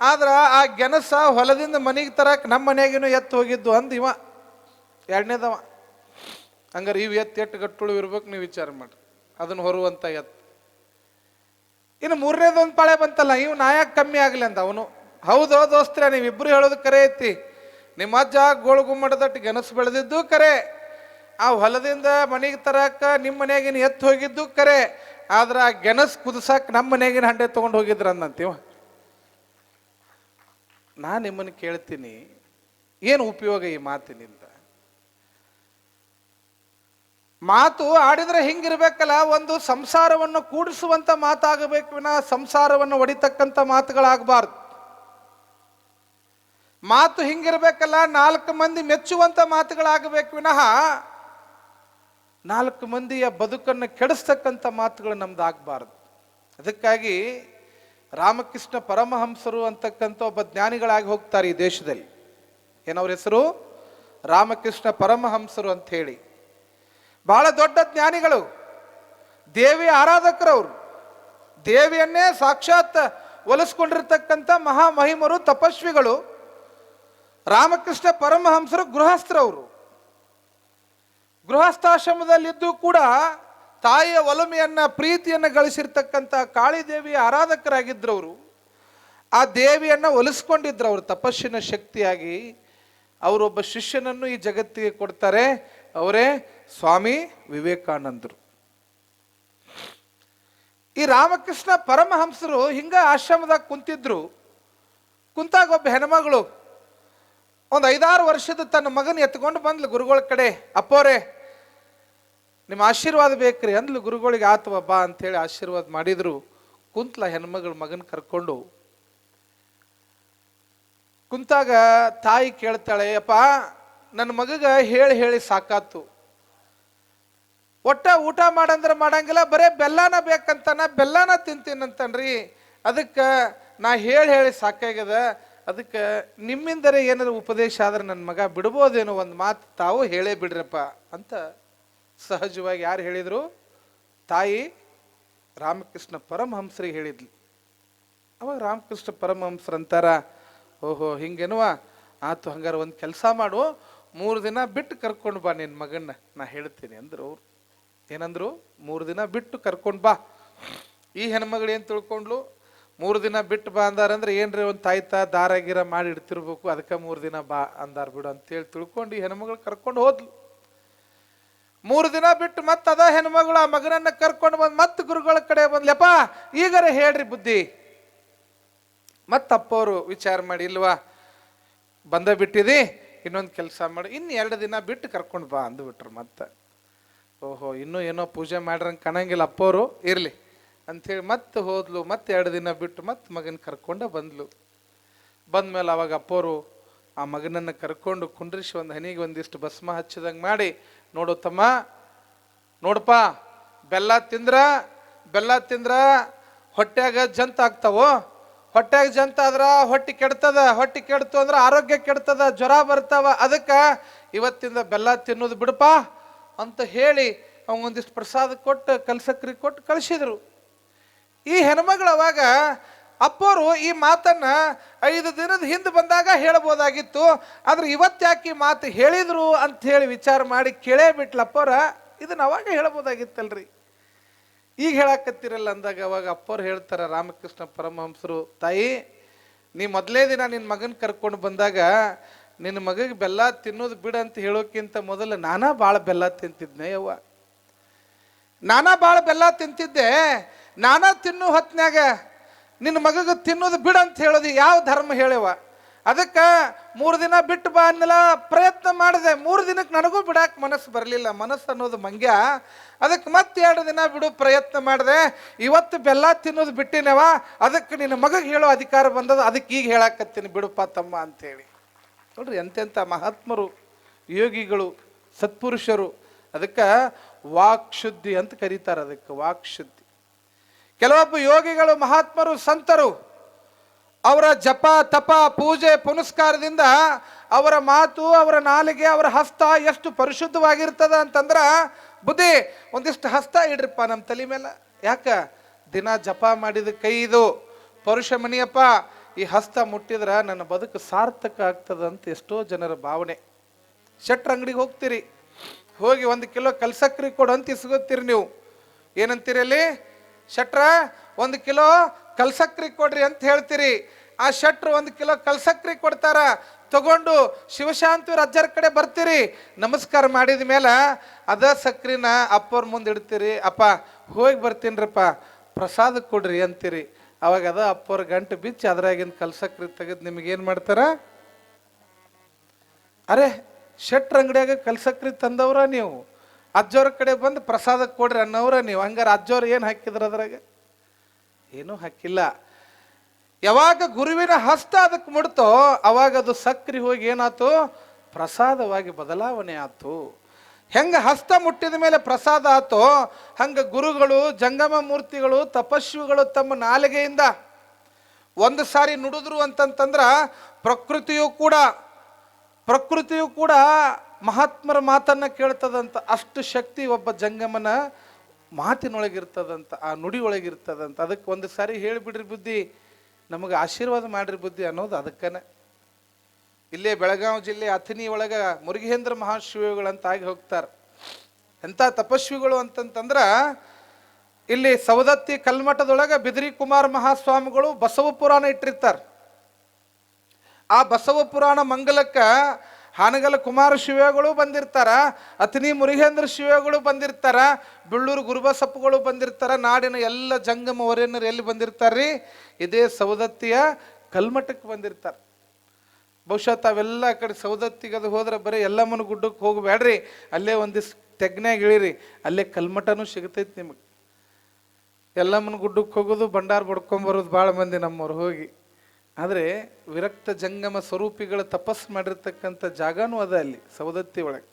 ಆದ್ರ ಆ ಗೆಣಸ ಹೊಲದಿಂದ ಮನೆಗೆ ತರಕ್ ನಮ್ಮ ಮನೆಯಾಗಿನೂ ಎತ್ತು ಹೋಗಿದ್ದು ಅಂದ ಇವ ಎರಡನೇದವ. ಹಂಗಾರೆ ಇವು ಎತ್ತು ಗಟ್ಟುಳು ಇರ್ಬೇಕು, ನೀವು ವಿಚಾರ ಮಾಡ್ರಿ. ಅದನ್ನು ಹೊರುವಂತ ಎತ್ತು. ಇನ್ನು 3ನೇದೊಂದು ಪಾಳೆ ಬಂತಲ್ಲ, ಇವು ನಾಯಕ ಕಮ್ಮಿ ಆಗಲಿ ಅಂದ ಅವನು. ಹೌದು ದೋಸ್ತ್ರ, ನೀವಿಬ್ರು ಹೇಳೋದು ಕರೆ ಐತಿ. ನಿಮ್ಮ ಅಜ್ಜ ಗೋಳಗುಮ್ಮಟದಟ್ಟು ಗೆಣಸು ಬೆಳೆದಿದ್ದು ಕರೆ, ಆ ಹೊಲದಿಂದ ಮನೆಗೆ ತರಕ ನಿಮ್ಮ ಮನೆಯಾಗಿನ ಎತ್ತು ಹೋಗಿದ್ದು ಕರೆ. ಆದ್ರೆ ಆ ಗೆಣಸು ಕುದಿಸಾಕ ನಮ್ಮ ಮನೆಯಾಗಿನ ಹಂಡೆ ತೊಗೊಂಡು ಹೋಗಿದ್ರ ಅಂದಂತೀವ. ನಾನು ನಿಮ್ಮನ್ನು ಕೇಳ್ತೀನಿ, ಏನು ಉಪಯೋಗ ಈ ಮಾತಿನಿಂದ? ಮಾತು ಆಡಿದ್ರೆ ಹಿಂಗಿರ್ಬೇಕಲ್ಲ, ಒಂದು ಸಂಸಾರವನ್ನು ಕೂಡಿಸುವಂತ ಮಾತಾಗಬೇಕು ವಿನಃ ಸಂಸಾರವನ್ನು ಒಡಿತಕ್ಕಂಥ ಮಾತುಗಳಾಗಬಾರ್ದು. ಮಾತು ಹಿಂಗಿರ್ಬೇಕಲ್ಲ, 4 ಮಂದಿ ಮೆಚ್ಚುವಂತ ಮಾತುಗಳಾಗಬೇಕು ವಿನಃ 4 ಮಂದಿಯ ಬದುಕನ್ನು ಕೆಡಿಸ್ತಕ್ಕಂಥ ಮಾತುಗಳು ನಮ್ದು ಆಗಬಾರ್ದು. ಅದಕ್ಕಾಗಿ ರಾಮಕೃಷ್ಣ ಪರಮಹಂಸರು ಅಂತಕ್ಕಂಥ ಒಬ್ಬ ಜ್ಞಾನಿಗಳಾಗಿ ಹೋಗ್ತಾರೆ ಈ ದೇಶದಲ್ಲಿ. ಏನವ್ರ ಹೆಸರು? ರಾಮಕೃಷ್ಣ ಪರಮಹಂಸರು ಅಂತ ಹೇಳಿ. ಬಹಳ ದೊಡ್ಡ ಜ್ಞಾನಿಗಳು, ದೇವಿಯ ಆರಾಧಕರವರು. ದೇವಿಯನ್ನೇ ಸಾಕ್ಷಾತ್ ಒಲಿಸ್ಕೊಂಡಿರ್ತಕ್ಕಂಥ ಮಹಾಮಹಿಮರು, ತಪಸ್ವಿಗಳು. ರಾಮಕೃಷ್ಣ ಪರಮಹಂಸರು ಗೃಹಸ್ಥರವರು. ಗೃಹಸ್ಥಾಶ್ರಮದಲ್ಲಿದ್ದು ಕೂಡ ತಾಯಿಯ ಒಲಮೆಯನ್ನ, ಪ್ರೀತಿಯನ್ನು ಗಳಿಸಿರ್ತಕ್ಕಂಥ ಕಾಳಿದೇವಿಯ ಆರಾಧಕರಾಗಿದ್ದರವರು. ಆ ದೇವಿಯನ್ನ ಒಲಿಸ್ಕೊಂಡಿದ್ರವರು ತಪಸ್ಸಿನ ಶಕ್ತಿಯಾಗಿ. ಅವರೊಬ್ಬ ಶಿಷ್ಯನನ್ನು ಈ ಜಗತ್ತಿಗೆ ಕೊಡ್ತಾರೆ, ಅವರೇ ಸ್ವಾಮಿ ವಿವೇಕಾನಂದರು. ಈ ರಾಮಕೃಷ್ಣ ಪರಮಹಂಸರು ಹಿಂಗ ಆಶ್ರಮದಾಗ ಕುಂತಿದ್ರು. ಕುಂತಾಗ ಒಬ್ಬ ಹೆಣ್ಮಗಳು ಒಂದು 5-6 ವರ್ಷದ ತನ್ನ ಮಗನ ಎತ್ಕೊಂಡು ಬಂದ್ಲು ಗುರುಗಳ ಕಡೆ. ಅಪ್ಪೋರೆ, ನಿಮ್ಮ ಆಶೀರ್ವಾದ ಬೇಕ್ರಿ ಅಂದ್ಲು ಗುರುಗಳಿಗೆ. ಆತವ ಬಾ ಅಂತೇಳಿ ಆಶೀರ್ವಾದ ಮಾಡಿದ್ರು. ಕುಂತ್ಲ ಹೆಣ್ಮಗಳು ಮಗನ ಕರ್ಕೊಂಡು. ಕುಂತಾಗ ತಾಯಿ ಕೇಳ್ತಾಳೆ, ಅಪ್ಪ ನನ್ನ ಮಗಗ ಹೇಳಿ ಸಾಕಾತು. ಒಟ್ಟ ಊಟ ಮಾಡಂದ್ರೆ ಮಾಡಂಗಿಲ್ಲ, ಬರೇ ಬೆಲ್ಲನ ಬೇಕಂತಾನ, ಬೆಲ್ಲನ ತಿಂತೀನಂತನ್ರಿ. ಅದಕ್ಕೆ ನಾ ಹೇಳಿ ಸಾಕಾಗ್ಯದ. ಅದಕ್ಕೆ ನಿಮ್ಮಿಂದರೆ ಏನಾದ್ರು ಉಪದೇಶ ಆದ್ರೆ ನನ್ನ ಮಗ ಬಿಡ್ಬೋದೇನೋ, ಒಂದು ಮಾತು ತಾವು ಹೇಳೇ ಬಿಡ್ರಪ್ಪ ಅಂತ ಸಹಜವಾಗಿ ಯಾರು ಹೇಳಿದ್ರು? ತಾಯಿ ರಾಮಕೃಷ್ಣ ಪರಮಹಂಸರಿಗೆ ಹೇಳಿದ್ಲು. ಅವಾಗ ರಾಮಕೃಷ್ಣ ಪರಮಹಂಸರಂತಾರ, ಓಹೋ ಹಿಂಗೇನುವ ಆತು, ಹಂಗಾರ ಒಂದು ಕೆಲಸ ಮಾಡು, 3 ದಿನ ಬಿಟ್ಟು ಕರ್ಕೊಂಡು ಬಾ ನಿನ್ನ ಮಗನ್ನ, ನಾ ಹೇಳ್ತೀನಿ ಅಂದ್ರು ಅವ್ರು. ಏನಂದ್ರು? 3 ದಿನ ಬಿಟ್ಟು ಕರ್ಕೊಂಡು ಬಾ. ಈ ಹೆಣ್ಮಗಳು ಏನು ತಿಳ್ಕೊಂಡ್ಲು? 3 ದಿನ ಬಿಟ್ಟು ಬಾ ಅಂದಾರಂದ್ರೆ ಏನ್ರಿ ಒಂದು ತಾಯ್ತಾ ದಾರ ಗೀರ ಮಾಡಿ ಇಡ್ತಿರ್ಬೇಕು, ಅದಕ್ಕೆ 3 ದಿನ ಬಾ ಅಂದಾರ ಬಿಡು ಅಂತೇಳಿ ತಿಳ್ಕೊಂಡು ಈ ಹೆಣ್ಮಗಳು ಕರ್ಕೊಂಡು ಹೋದ್ಲು. 3 ದಿನ ಬಿಟ್ಟು ಮತ್ತೆ ಅದ ಹೆಣ್ಮಗಳು ಆ ಮಗನನ್ನ ಕರ್ಕೊಂಡು ಬಂದು ಮತ್ತೆ ಗುರುಗಳ ಕಡೆ ಬಂದ್ಲಪ್ಪ, ಈಗಾರ ಹೇಳ್ರಿ ಬುದ್ಧಿ. ಮತ್ತಪ್ಪವರು ವಿಚಾರ ಮಾಡಿ, ಇಲ್ವಾ ಬಂದ ಬಿಟ್ಟಿದಿ, ಇನ್ನೊಂದು ಕೆಲಸ ಮಾಡಿ, ಇನ್ನು 2 ದಿನ ಬಿಟ್ಟು ಕರ್ಕೊಂಡು ಬಾ ಅಂದುಬಿಟ್ರು. ಮತ್ತೆ ಓಹೋ ಇನ್ನೂ ಏನೋ ಪೂಜೆ ಮಾಡ್ರಂಗೆ ಕಾಣಂಗಿಲ್ಲ ಅಪ್ಪವರು, ಇರಲಿ ಅಂಥೇಳಿ ಮತ್ತೆ ಹೋದ್ಲು. ಮತ್ತೆ 2 ದಿನ ಬಿಟ್ಟು ಮತ್ತೆ ಮಗನ ಕರ್ಕೊಂಡ ಬಂದ್ಲು. ಬಂದ್ಮೇಲೆ ಅವಾಗ ಅಪ್ಪವರು ಆ ಮಗನನ್ನು ಕರ್ಕೊಂಡು ಕುಂಡ್ರಿಸಿ ಒಂದು ಹನಿಗೆ ಒಂದಿಷ್ಟು ಭಸ್ಮ ಹಚ್ಚಿದಂಗೆ ಮಾಡಿ, ನೋಡು ತಮ್ಮ, ನೋಡಪ್ಪ, ಬೆಲ್ಲ ತಿಂದ್ರ ಹೊಟ್ಯಾಗ ಜಂತ ಆಗ್ತಾವೋ, ಹೊಟ್ಯಾಗ ಜಂತ ಆದ್ರ ಹೊಟ್ಟೆ ಕೆಡ್ತದ, ಹೊಟ್ಟೆ ಕೆಡ್ತು ಅಂದ್ರೆ ಆರೋಗ್ಯ ಕೆಡ್ತದ, ಜ್ವರ ಬರ್ತಾವ, ಅದಕ್ಕೆ ಇವತ್ತಿಂದ ಬೆಲ್ಲ ತಿನ್ನೋದು ಬಿಡಪ್ಪ ಅಂತ ಹೇಳಿ ಅವಂಗೊಂದಿಷ್ಟು ಪ್ರಸಾದ ಕೊಟ್ಟು ಕಲ್ಸಕ್ರಿ ಕೊಟ್ಟು ಕಳಿಸಿದ್ರು. ಈ ಹೆಣ್ಮಗಳು ಅವಾಗ ಅಪ್ಪವರು ಈ ಮಾತನ್ನ 5 ದಿನದ ಹಿಂದೆ ಬಂದಾಗ ಹೇಳ್ಬೋದಾಗಿತ್ತು, ಆದ್ರೆ ಇವತ್ತ್ಯಾಕೆ ಈ ಮಾತು ಹೇಳಿದ್ರು ಅಂತ ಹೇಳಿ ವಿಚಾರ ಮಾಡಿ ಕೇಳೇ ಬಿಟ್ಲಪ್ಪವ್ರ. ಇದನ್ನ ಅವಾಗ ಹೇಳ್ಬೋದಾಗಿತ್ತಲ್ರಿ, ಈಗ ಹೇಳಾಕತ್ತಿರಲ್ಲ ಅಂದಾಗ ಅವಾಗ ಅಪ್ಪವ್ರು ಹೇಳ್ತಾರ, ರಾಮಕೃಷ್ಣ ಪರಮಹಂಸರು, ತಾಯಿ ನೀ ಮೊದಲೇ ದಿನ ನಿನ್ನ ಮಗನ ಕರ್ಕೊಂಡು ಬಂದಾಗ ನಿನ್ನ ಮಗಗೆ ಬೆಲ್ಲ ತಿನ್ನೋದು ಬಿಡ ಅಂತ ಹೇಳೋಕ್ಕಿಂತ ಮೊದಲು ನಾನಾ ಭಾಳ ಬೆಲ್ಲ ತಿಂತಿದ್ನೆ ಯವ್ವ, ನಾನಾ ಭಾಳ ಬೆಲ್ಲ ತಿಂತಿದ್ದೆ, ನಾನಾ ತಿನ್ನು ಹೊತ್ನ್ಯಾಗ ನಿನ್ನ ಮಗಗೆ ತಿನ್ನೋದು ಬಿಡ ಅಂತ ಹೇಳೋದು ಯಾವ ಧರ್ಮ ಹೇಳವ? ಅದಕ್ಕೆ 3 ದಿನ ಬಿಟ್ಟು ಬಾ ಅನ್ನೆಲ್ಲ ಪ್ರಯತ್ನ ಮಾಡಿದೆ. 3 ದಿನಕ್ಕೆ ನನಗೂ ಬಿಡಾಕ ಮನಸ್ಸು ಬರಲಿಲ್ಲ, ಮನಸ್ಸು ಅನ್ನೋದು ಮಂಗ್ಯ. ಅದಕ್ಕೆ ಮತ್ತೆ 2 ದಿನ ಬಿಡು ಪ್ರಯತ್ನ ಮಾಡಿದೆ. ಇವತ್ತು ಬೆಲ್ಲ ತಿನ್ನೋದು ಬಿಟ್ಟಿನವ, ಅದಕ್ಕೆ ನಿನ್ನ ಮಗಗೆ ಹೇಳೋ ಅಧಿಕಾರ ಬಂದದ, ಅದಕ್ಕೆ ಈಗ ಹೇಳಾಕತ್ತೀನಿ ಬಿಡುಪ್ಪ ತಮ್ಮ ಅಂತೇಳಿ. ನೋಡ್ರಿ ಎಂತೆಂಥ ಮಹಾತ್ಮರು, ಯೋಗಿಗಳು, ಸತ್ಪುರುಷರು. ಅದಕ್ಕೆ ವಾಕ್ಶುದ್ಧಿ ಅಂತ ಕರೀತಾರೆ. ಅದಕ್ಕೆ ವಾಕ್ಶುದ್ಧಿ. ಕೆಲವೊಬ್ಬ ಯೋಗಿಗಳು, ಮಹಾತ್ಮರು, ಸಂತರು ಅವರ ಜಪ ತಪ ಪೂಜೆ ಪುನಸ್ಕಾರದಿಂದ ಅವರ ಮಾತು, ಅವರ ನಾಲಿಗೆ, ಅವರ ಹಸ್ತ ಎಷ್ಟು ಪರಿಶುದ್ಧವಾಗಿರ್ತದ ಅಂತಂದ್ರ, ಬುದ್ಧಿ ಒಂದಿಷ್ಟು ಹಸ್ತ ಇಡ್ರಿಪ್ಪ ನಮ್ಮ ತಲೆ ಮೇಲೆ, ಯಾಕ ದಿನ ಜಪ ಮಾಡಿದ ಕೈ ಇದು ಪರುಷ ಮಣಿಯಪ್ಪ, ಈ ಹಸ್ತ ಮುಟ್ಟಿದ್ರ ನನ್ನ ಬದುಕು ಸಾರ್ಥಕ ಆಗ್ತದ ಅಂತ ಎಷ್ಟೋ ಜನರ ಭಾವನೆ. ಶೆಟ್ರ ಅಂಗಡಿಗೆ ಹೋಗ್ತೀರಿ, ಹೋಗಿ 1 ಕಿಲೋ ಕಲ್ಸಕ್ರಿ ಕೊಡು ಅಂತ ಇಸ್ಕೊತೀರಿ. ನೀವು ಏನಂತೀರಿ ಅಲ್ಲಿ? ಶೆಟ್ರ 1 ಕಿಲೋ ಕಲ್ಸಕ್ರಿ ಕೊಡ್ರಿ ಅಂತ ಹೇಳ್ತೀರಿ. ಆ ಶೆಟ್ರು 1 ಕಿಲೋ ಕಲ್ಸಕ್ರಿ ಕೊಡ್ತಾರ, ತಗೊಂಡು ಶಿವಶಾಂತಿಯವ್ರ ಅಜ್ಜರ ಕಡೆ ಬರ್ತೀರಿ. ನಮಸ್ಕಾರ ಮಾಡಿದ ಮೇಲೆ ಅದ ಸಕ್ರಿನ ಅಪ್ಪವ್ರ ಮುಂದೆ ಇಡ್ತೀರಿ. ಅಪ್ಪ ಹೋಗಿ ಬರ್ತೀನ್ರಪ್ಪ, ಪ್ರಸಾದ ಕೊಡ್ರಿ ಅಂತೀರಿ. ಅವಾಗ ಅದ ಅಪ್ಪವ್ರ ಗಂಟು ಬಿಚ್ಚಿ ಅದ್ರಾಗಿಂದ ಕಲ್ಸಕ್ರಿ ತೆಗೆದು ನಿಮಗೇನು ಮಾಡ್ತಾರ? ಅರೆ ಶೆಟ್ರ ಅಂಗಡಿಯಾಗ ಕಲ್ಸಕ್ರಿ ತಂದವ್ರ ನೀವು, ಅಜ್ಜವ್ರ ಕಡೆ ಬಂದು ಪ್ರಸಾದ ಕೊಡ್ರಿ ಅನ್ನೋರ ನೀವು. ಹಂಗಾರೆ ಅಜ್ಜವ್ರು ಏನು ಹಾಕಿದ್ರ ಅದ್ರಾಗ? ಏನೂ ಹಾಕಿಲ್ಲ. ಯಾವಾಗ ಗುರುವಿನ ಹಸ್ತ ಅದಕ್ಕೆ ಮುಡ್ತೋ ಅವಾಗ ಅದು ಸಕ್ರಿ ಹೋಗಿ ಏನಾಯ್ತು? ಪ್ರಸಾದವಾಗಿ ಬದಲಾವಣೆ ಆಯ್ತು. ಹೆಂಗ ಹಸ್ತ ಮುಟ್ಟಿದ ಮೇಲೆ ಪ್ರಸಾದ ಆತೋ, ಹಂಗ ಗುರುಗಳು, ಜಂಗಮ ಮೂರ್ತಿಗಳು, ತಪಸ್ವಿಗಳು ತಮ್ಮ ನಾಲಿಗೆಯಿಂದ 1 ಸಾರಿ ನುಡಿದ್ರು ಅಂತಂತಂದ್ರ ಪ್ರಕೃತಿಯು ಕೂಡ ಮಹಾತ್ಮರ ಮಾತನ್ನ ಕೇಳ್ತದಂತ. ಅಷ್ಟು ಶಕ್ತಿ ಒಬ್ಬ ಜಂಗಮನ ಮಾತಿನೊಳಗಿರ್ತದಂತ, ಆ ನುಡಿ ಒಳಗಿರ್ತದಂತ. ಅದಕ್ಕೆ 1 ಸಾರಿ ಹೇಳಿಬಿಡ್ರಿ ಬುದ್ಧಿ, ನಮಗೆ ಆಶೀರ್ವಾದ ಮಾಡ್ರಿ ಬುದ್ಧಿ ಅನ್ನೋದು ಅದಕ್ಕನ. ಇಲ್ಲೇ ಬೆಳಗಾವಿ ಜಿಲ್ಲೆ ಅಥಣಿ ಒಳಗ ಮುರುಘೇಂದ್ರ ಮಹಾಶಿವಗಳಂತ ಆಗಿ ಹೋಗ್ತಾರೆ. ಎಂಥ ತಪಸ್ವಿಗಳು ಅಂತಂತಂದ್ರ, ಇಲ್ಲಿ ಸವದತ್ತಿ ಕಲ್ಮಠದೊಳಗ ಬಿದಿರಿ ಕುಮಾರ ಮಹಾಸ್ವಾಮಿಗಳು ಬಸವ ಪುರಾಣ ಇಟ್ಟಿರ್ತಾರೆ. ಆ ಬಸವ ಪುರಾಣ ಮಂಗಲಕ್ಕ ಹಾನಗಲ ಕುಮಾರ ಶಿವಗಳು ಬಂದಿರ್ತಾರ, ಅಥಣಿ ಮುರುಘೇಂದ್ರ ಶಿವಗಳು ಬಂದಿರ್ತಾರ, ಬೆಳ್ಳೂರು ಗುರುಬಸಪ್ಪಗಳು ಬಂದಿರ್ತಾರ. ನಾಡಿನ ಎಲ್ಲ ಜಂಗಮ ವರೇಣ್ಯರು ಎಲ್ಲಿ ಬಂದಿರ್ತಾರ್ರಿ? ಇದೇ ಸವದತ್ತಿಯ ಕಲ್ಮಠಕ್ಕೆ ಬಂದಿರ್ತಾರ. ಬಹುಶಃ ತಾವೆಲ್ಲ ಆ ಕಡೆ ಸವದತ್ತಿಗದು ಹೋದ್ರೆ ಬರೀ ಎಲ್ಲಮ್ಮನ ಗುಡ್ಡಕ್ಕೆ ಹೋಗಬೇಡ್ರಿ, ಅಲ್ಲೇ ಒಂದಿಷ್ಟು ತೆಗ್ನ್ಯಾಗ ಇಳಿರಿ, ಅಲ್ಲೇ ಕಲ್ಮಠನೂ ಸಿಗ್ತೈತಿ ನಿಮಗೆ. ಎಲ್ಲಮ್ಮನ ಗುಡ್ಡಕ್ಕೆ ಹೋಗೋದು, ಭಂಡಾರ ಬಡ್ಕೊಂಬರೋದು ಭಾಳ ಮಂದಿ ನಮ್ಮವ್ರು ಹೋಗಿ. ಆದರೆ ವಿರಕ್ತ ಜಂಗಮ ಸ್ವರೂಪಿಗಳ ತಪಸ್ಸು ಮಾಡಿರ್ತಕ್ಕಂಥ ಜಾಗನೂ ಅದ ಅಲ್ಲಿ ಸವದತ್ತಿ ಒಳಗೆ.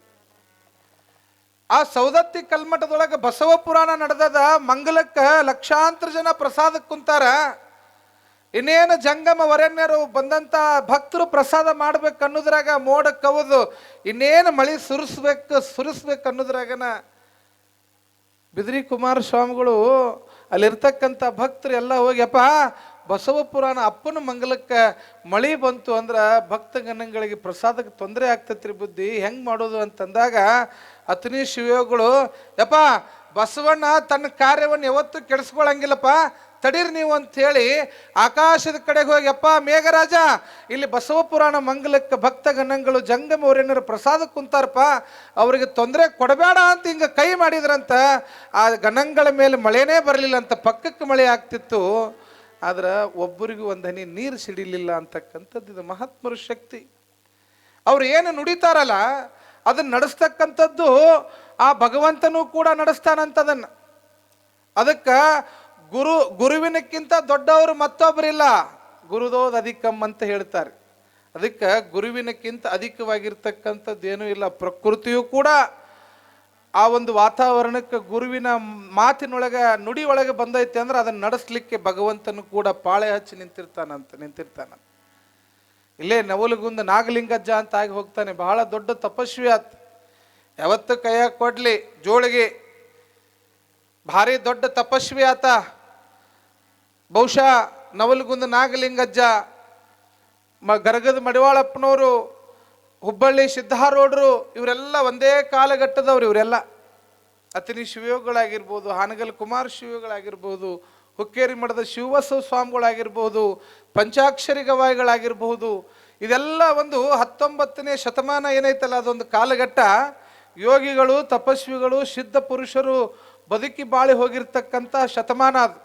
ಆ ಸವದತ್ತಿ ಕಲ್ಮಠದೊಳಗೆ ಬಸವ ಪುರಾಣ ನಡೆದದ. ಮಂಗಲಕ್ಕ ಲಕ್ಷಾಂತರ ಜನ ಪ್ರಸಾದಕ್ಕೆ ಕುಂತಾರ. ಇನ್ನೇನು ಜಂಗಮ ವರೇಣ್ಯರು ಬಂದಂತ ಭಕ್ತರು ಪ್ರಸಾದ ಮಾಡ್ಬೇಕು ಅನ್ನೋದ್ರಾಗ ಮೋಡ ಕವದು ಇನ್ನೇನು ಮಳಿ ಸುರಿಸ್ಬೇಕು ಅನ್ನೋದ್ರಾಗನ ಬಿದಿರಿ ಕುಮಾರ ಸ್ವಾಮಿಗಳು ಅಲ್ಲಿರ್ತಕ್ಕಂಥ ಭಕ್ತರು ಎಲ್ಲ ಹೋಗಿ, ಅಪ್ಪ ಬಸವ ಪುರಾಣ ಅಪ್ಪನ ಮಂಗಲಕ್ಕೆ ಮಳಿ ಬಂತು ಅಂದ್ರೆ ಭಕ್ತಗಣಗಳಿಗೆ ಪ್ರಸಾದಕ್ಕೆ ತೊಂದರೆ ಆಗ್ತೈತ್ರಿ ಬುದ್ಧಿ, ಹೆಂಗೆ ಮಾಡೋದು ಅಂತಂದಾಗ ಅತನಿ ಶಿವಯೋಗಿಗಳು, ಯಪ್ಪ ಬಸವಣ್ಣ ತನ್ನ ಕಾರ್ಯವನ್ನು ಯಾವತ್ತೂ ಕೆಡಿಸ್ಕೊಳಂಗಿಲ್ಲಪ್ಪ, ತಡೀರಿ ನೀವು ಅಂತ ಹೇಳಿ ಆಕಾಶದ ಕಡೆಗೆ ಹೋಗಿ, ಯಪ್ಪ ಮೇಘರಾಜ, ಇಲ್ಲಿ ಬಸವ ಪುರಾಣ ಮಂಗಲಕ್ಕೆ ಭಕ್ತಗಣಗಳು ಜಂಗಮ ಅವರೇನಾರು ಪ್ರಸಾದ ಕುಂತಾರಪ್ಪ, ಅವರಿಗೆ ತೊಂದರೆ ಕೊಡಬೇಡ ಅಂತ ಹಿಂಗೆ ಕೈ ಮಾಡಿದ್ರಂತ. ಆ ಗಣಗಳ ಮೇಲೆ ಮಳೆನೇ ಬರಲಿಲ್ಲ ಅಂತ, ಪಕ್ಕಕ್ಕೆ ಮಳೆ ಆಗ್ತಿತ್ತು, ಆದ್ರೆ ಒಬ್ಬರಿಗೂ ಒಂದು ಹನಿ ನೀರು ಸಿಡಿಲಿಲ್ಲ ಅಂತಕ್ಕಂಥದ್ದು ಇದು ಮಹಾತ್ಮರ ಶಕ್ತಿ. ಅವ್ರು ಏನು ನುಡಿತಾರಲ್ಲ ಅದನ್ನ ನಡೆಸ್ತಕ್ಕಂಥದ್ದು ಆ ಭಗವಂತನೂ ಕೂಡ ನಡೆಸ್ತಾನಂತದನ್ನು. ಅದಕ್ಕೆ ಗುರುವಿನಕ್ಕಿಂತ ದೊಡ್ಡವರು ಮತ್ತೊಬ್ಬರಿಲ್ಲ, ಗುರುದೋದ್ ಅಧಿಕಂ ಅಂತ ಹೇಳ್ತಾರೆ. ಅದಕ್ಕೆ ಗುರುವಿನಕ್ಕಿಂತ ಅಧಿಕವಾಗಿರ್ತಕ್ಕಂಥದ್ದು ಏನೂ ಇಲ್ಲ. ಪ್ರಕೃತಿಯೂ ಕೂಡ ಆ ಒಂದು ವಾತಾವರಣಕ್ಕೆ ಗುರುವಿನ ಮಾತಿನೊಳಗೆ ನುಡಿ ಒಳಗೆ ಬಂದೈತೆ ಅಂದ್ರೆ ಅದನ್ನು ನಡೆಸಲಿಕ್ಕೆ ಭಗವಂತನು ಕೂಡ ಪಾಳೆ ಹಚ್ಚಿ ನಿಂತಿರ್ತಾನ. ಇಲ್ಲೇ ನವಲಗುಂದ ನಾಗಲಿಂಗಜ್ಜ ಅಂತ ಆಗಿ ಹೋಗ್ತಾನೆ, ಬಹಳ ದೊಡ್ಡ ತಪಸ್ವಿ ಆತ. ಯಾವತ್ತು ಕೈಯಾಗ ಕೊಡ್ಲಿ ಜೋಳಿಗೆ, ಭಾರಿ ದೊಡ್ಡ ತಪಸ್ವಿ ಆತ. ಬಹುಶಃ ನವಲಗುಂದ ನಾಗಲಿಂಗಜ್ಜ, ಗರಗದ ಮಡಿವಾಳಪ್ಪನವರು, ಹುಬ್ಬಳ್ಳಿ ಸಿದ್ಧಾರೂಢರು, ಇವರೆಲ್ಲ ಒಂದೇ ಕಾಲಘಟ್ಟದವ್ರು. ಇವರೆಲ್ಲ ಅತನಿ ಶಿವಯೋಗಿಗಳಾಗಿರ್ಬೋದು, ಹಾನಗಲ್ ಕುಮಾರ ಶಿವಯೋಗಿಗಳಾಗಿರ್ಬೋದು, ಹುಕ್ಕೇರಿ ಮಠದ ಶಿವಬಸವ ಸ್ವಾಮಿಗಳಾಗಿರ್ಬೋದು, ಪಂಚಾಕ್ಷರಿ ಗವಾಯಿಗಳಾಗಿರ್ಬೋದು, ಇದೆಲ್ಲ ಒಂದು 19ನೇ ಶತಮಾನ ಏನೈತಲ್ಲ ಅದೊಂದು ಕಾಲಘಟ್ಟ. ಯೋಗಿಗಳು, ತಪಸ್ವಿಗಳು, ಸಿದ್ಧ ಪುರುಷರು ಬದುಕಿ ಬಾಳಿ ಹೋಗಿರ್ತಕ್ಕಂಥ ಶತಮಾನ ಅದು.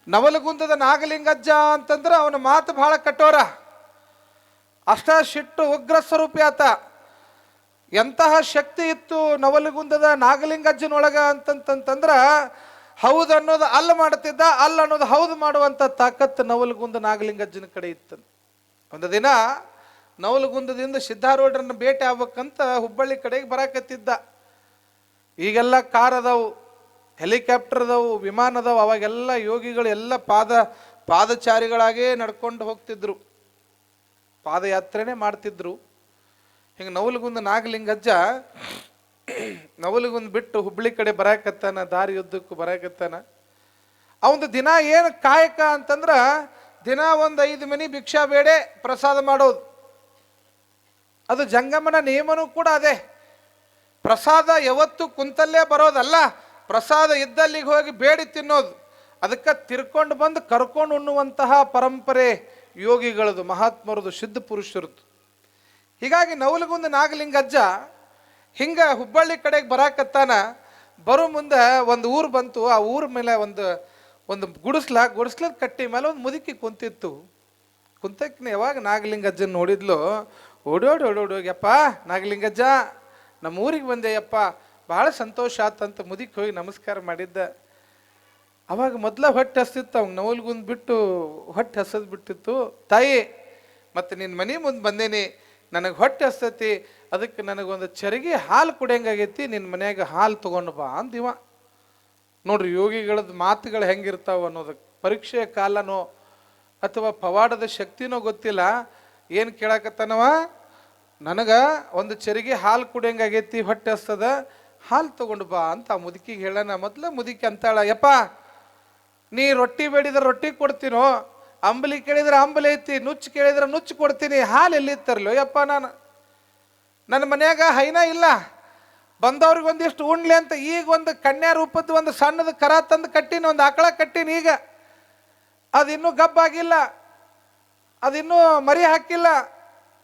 ನವಲಗುಂದದ ನಾಗಲಿಂಗಜ್ಜ ಅಂತಂದ್ರೆ ಅವನ ಮಾತು ಬಹಳ ಕಠೋರ, ಅಷ್ಟ ಸಿಟ್ಟು ಉಗ್ರ ಸ್ವರೂಪಿ ಆತ. ಎಂತಹ ಶಕ್ತಿ ಇತ್ತು ನವಲಗುಂದದ ನಾಗಲಿಂಗಜ್ಜನೊಳಗ ಅಂತಂತಂದ್ರ, ಹೌದು ಅನ್ನೋದು ಅಲ್ಲ ಮಾಡ್ತಿದ್ದ, ಅಲ್ಲ ಅನ್ನೋದು ಹೌದು ಮಾಡುವಂಥ ತಾಕತ್ತು ನವಲಗುಂದ ನಾಗಲಿಂಗಜ್ಜನ ಕಡೆ ಇತ್ತು. ಒಂದು ದಿನ ನವಲಗುಂದದಿಂದ ಸಿದ್ಧಾರೂಢರನ್ನ ಭೇಟಿ ಆಗ್ಬೇಕಂತ ಹುಬ್ಬಳ್ಳಿ ಕಡೆಗೆ ಬರಾಕತ್ತಿದ್ದ. ಈಗೆಲ್ಲ ಕಾರ್ ಅದಾವು, ಹೆಲಿಕಾಪ್ಟರ್ ಅದಾವು, ವಿಮಾನ ಅದಾವು. ಅವಾಗೆಲ್ಲ ಯೋಗಿಗಳು ಎಲ್ಲ ಪಾದಚಾರಿಗಳಾಗೇ ನಡ್ಕೊಂಡು ಹೋಗ್ತಿದ್ರು, ಪಾದಯಾತ್ರೆನೇ ಮಾಡ್ತಿದ್ರು. ಹಿಂಗೆ ನವಲಗುಂದ ನಾಗಲಿಂಗಜ್ಜ ನವಲಗುಂದ ಬಿಟ್ಟು ಹುಬ್ಬಳ್ಳಿ ಕಡೆ ಬರಾಕತ್ತಾನ, ದಾರಿಯುದ್ದಕ್ಕೂ ಬರಾಕತ್ತಾನ. ಅವಂದು ದಿನ ಏನು ಕಾಯಕ ಅಂತಂದ್ರ, ದಿನ ಒಂದು 5 ಮನಿ ಭಿಕ್ಷಾ ಬೇಡೆ ಪ್ರಸಾದ ಮಾಡೋದು. ಅದು ಜಂಗಮನ ನಿಯಮನೂ ಕೂಡ ಅದೇ. ಪ್ರಸಾದ ಯಾವತ್ತು ಕುಂತಲ್ಲೇ ಬರೋದಲ್ಲ, ಪ್ರಸಾದ ಇದ್ದಲ್ಲಿಗೆ ಹೋಗಿ ಬೇಡಿ ತಿನ್ನೋದು. ಅದಕ್ಕೆ ತಿರ್ಕೊಂಡು ಬಂದು ಕರ್ಕೊಂಡು ಉಣ್ಣುವಂತಹ ಪರಂಪರೆ ಯೋಗಿಗಳದು, ಮಹಾತ್ಮರದು, ಸಿದ್ಧ ಪುರುಷರದು. ಹೀಗಾಗಿ ನವಲಗುಂದ ನಾಗಲಿಂಗಜ್ಜ ಹಿಂಗೆ ಹುಬ್ಬಳ್ಳಿ ಕಡೆಗೆ ಬರಾಕತ್ತಾನ. ಬರೋ ಮುಂದೆ ಒಂದು ಊರು ಬಂತು. ಆ ಊರ ಮೇಲೆ ಒಂದು ಗುಡಿಸ್ಲದ ಕಟ್ಟಿ ಮೇಲೆ ಒಂದು ಮುದುಕಿ ಕುಂತಿತ್ತು. ಕುಂತಕ್ಕಿನ ಯಾವಾಗ ನಾಗಲಿಂಗಜ್ಜನ ನೋಡಿದ್ಲು, ಓಡೋಗ್ಯಪ್ಪ ನಾಗಲಿಂಗಜ್ಜ, ನಮ್ಮ ಊರಿಗೆ ಬಂದೆಯಪ್ಪ, ಭಾಳ ಸಂತೋಷ ಆತಂತ ಮುದುಕಿ ಹೋಗಿ ನಮಸ್ಕಾರ ಮಾಡಿದ್ದ. ಅವಾಗ ಮೊದಲ ಹೊಟ್ಟೆ ಹಸ್ತಿತ್ತು ಅವ್ನು, ನವಲಗುಂದ ಬಿಟ್ಟು ಹೊಟ್ಟೆ ಹಸದ್ ಬಿಟ್ಟಿತ್ತು. ತಾಯಿ, ಮತ್ತು ನಿನ್ನ ಮನೆ ಮುಂದೆ ಬಂದೇನಿ, ನನಗೆ ಹೊಟ್ಟೆ ಹಸ್ತೈತಿ, ಅದಕ್ಕೆ ನನಗೊಂದು ಚರಿಗೆ ಹಾಲು ಕುಡಿಯಂಗಾಗೈತಿ, ನಿನ್ನ ಮನ್ಯಾಗ ಹಾಲು ತೊಗೊಂಡು ಬಾ ಅಂದಿವ. ನೋಡ್ರಿ ಯೋಗಿಗಳದ್ದು ಮಾತುಗಳು ಹೆಂಗಿರ್ತಾವ ಅನ್ನೋದಕ್ಕೆ. ಪರೀಕ್ಷೆಯ ಕಾಲನೋ ಅಥವಾ ಪವಾಡದ ಶಕ್ತಿನೋ ಗೊತ್ತಿಲ್ಲ, ಏನು ಕೇಳಕತ್ತಾನವ, ನನಗೆ ಒಂದು ಚರಿಗೆ ಹಾಲು ಕುಡಿಯಂಗಾಗೈತಿ, ಹೊಟ್ಟೆ ಹಸ್ತದ, ಹಾಲು ತೊಗೊಂಡು ಬಾ ಅಂತ ಆ ಮುದುಕಿಗೆ ಹೇಳೋಣ. ಮೊದಲ ಮುದುಕಿ ಅಂತಾಳ, ಯಪ್ಪ ನೀ ರೊಟ್ಟಿ ಬೇಡಿದ್ರೆ ರೊಟ್ಟಿ ಕೊಡ್ತೀನೋ, ಅಂಬಲಿ ಕೇಳಿದ್ರೆ ಅಂಬಲಿ ಐತಿ, ನುಚ್ಚು ಕೇಳಿದ್ರೆ ನುಚ್ಚು ಕೊಡ್ತೀನಿ, ಹಾಲು ಎಲ್ಲಿ ತರಲೋ ಯಪ್ಪ, ನನ್ನ ಮನ್ಯಾಗ ಹೈನ ಇಲ್ಲ, ಬಂದವ್ರಿಗೆ ಒಂದಿಷ್ಟು ಉಣ್ಲಿ ಅಂತ ಈಗ ಒಂದು ಕನ್ಯಾ ರೂಪದ ಒಂದು ಸಣ್ಣದ ಕರ ತಂದು ಕಟ್ಟೀನಿ, ಒಂದು ಆಕಳ ಕಟ್ಟೀನಿ. ಈಗ ಅದಿನ್ನೂ ಗಬ್ಬಾಗಿಲ್ಲ, ಅದಿನ್ನೂ ಮರಿ ಹಾಕಿಲ್ಲ,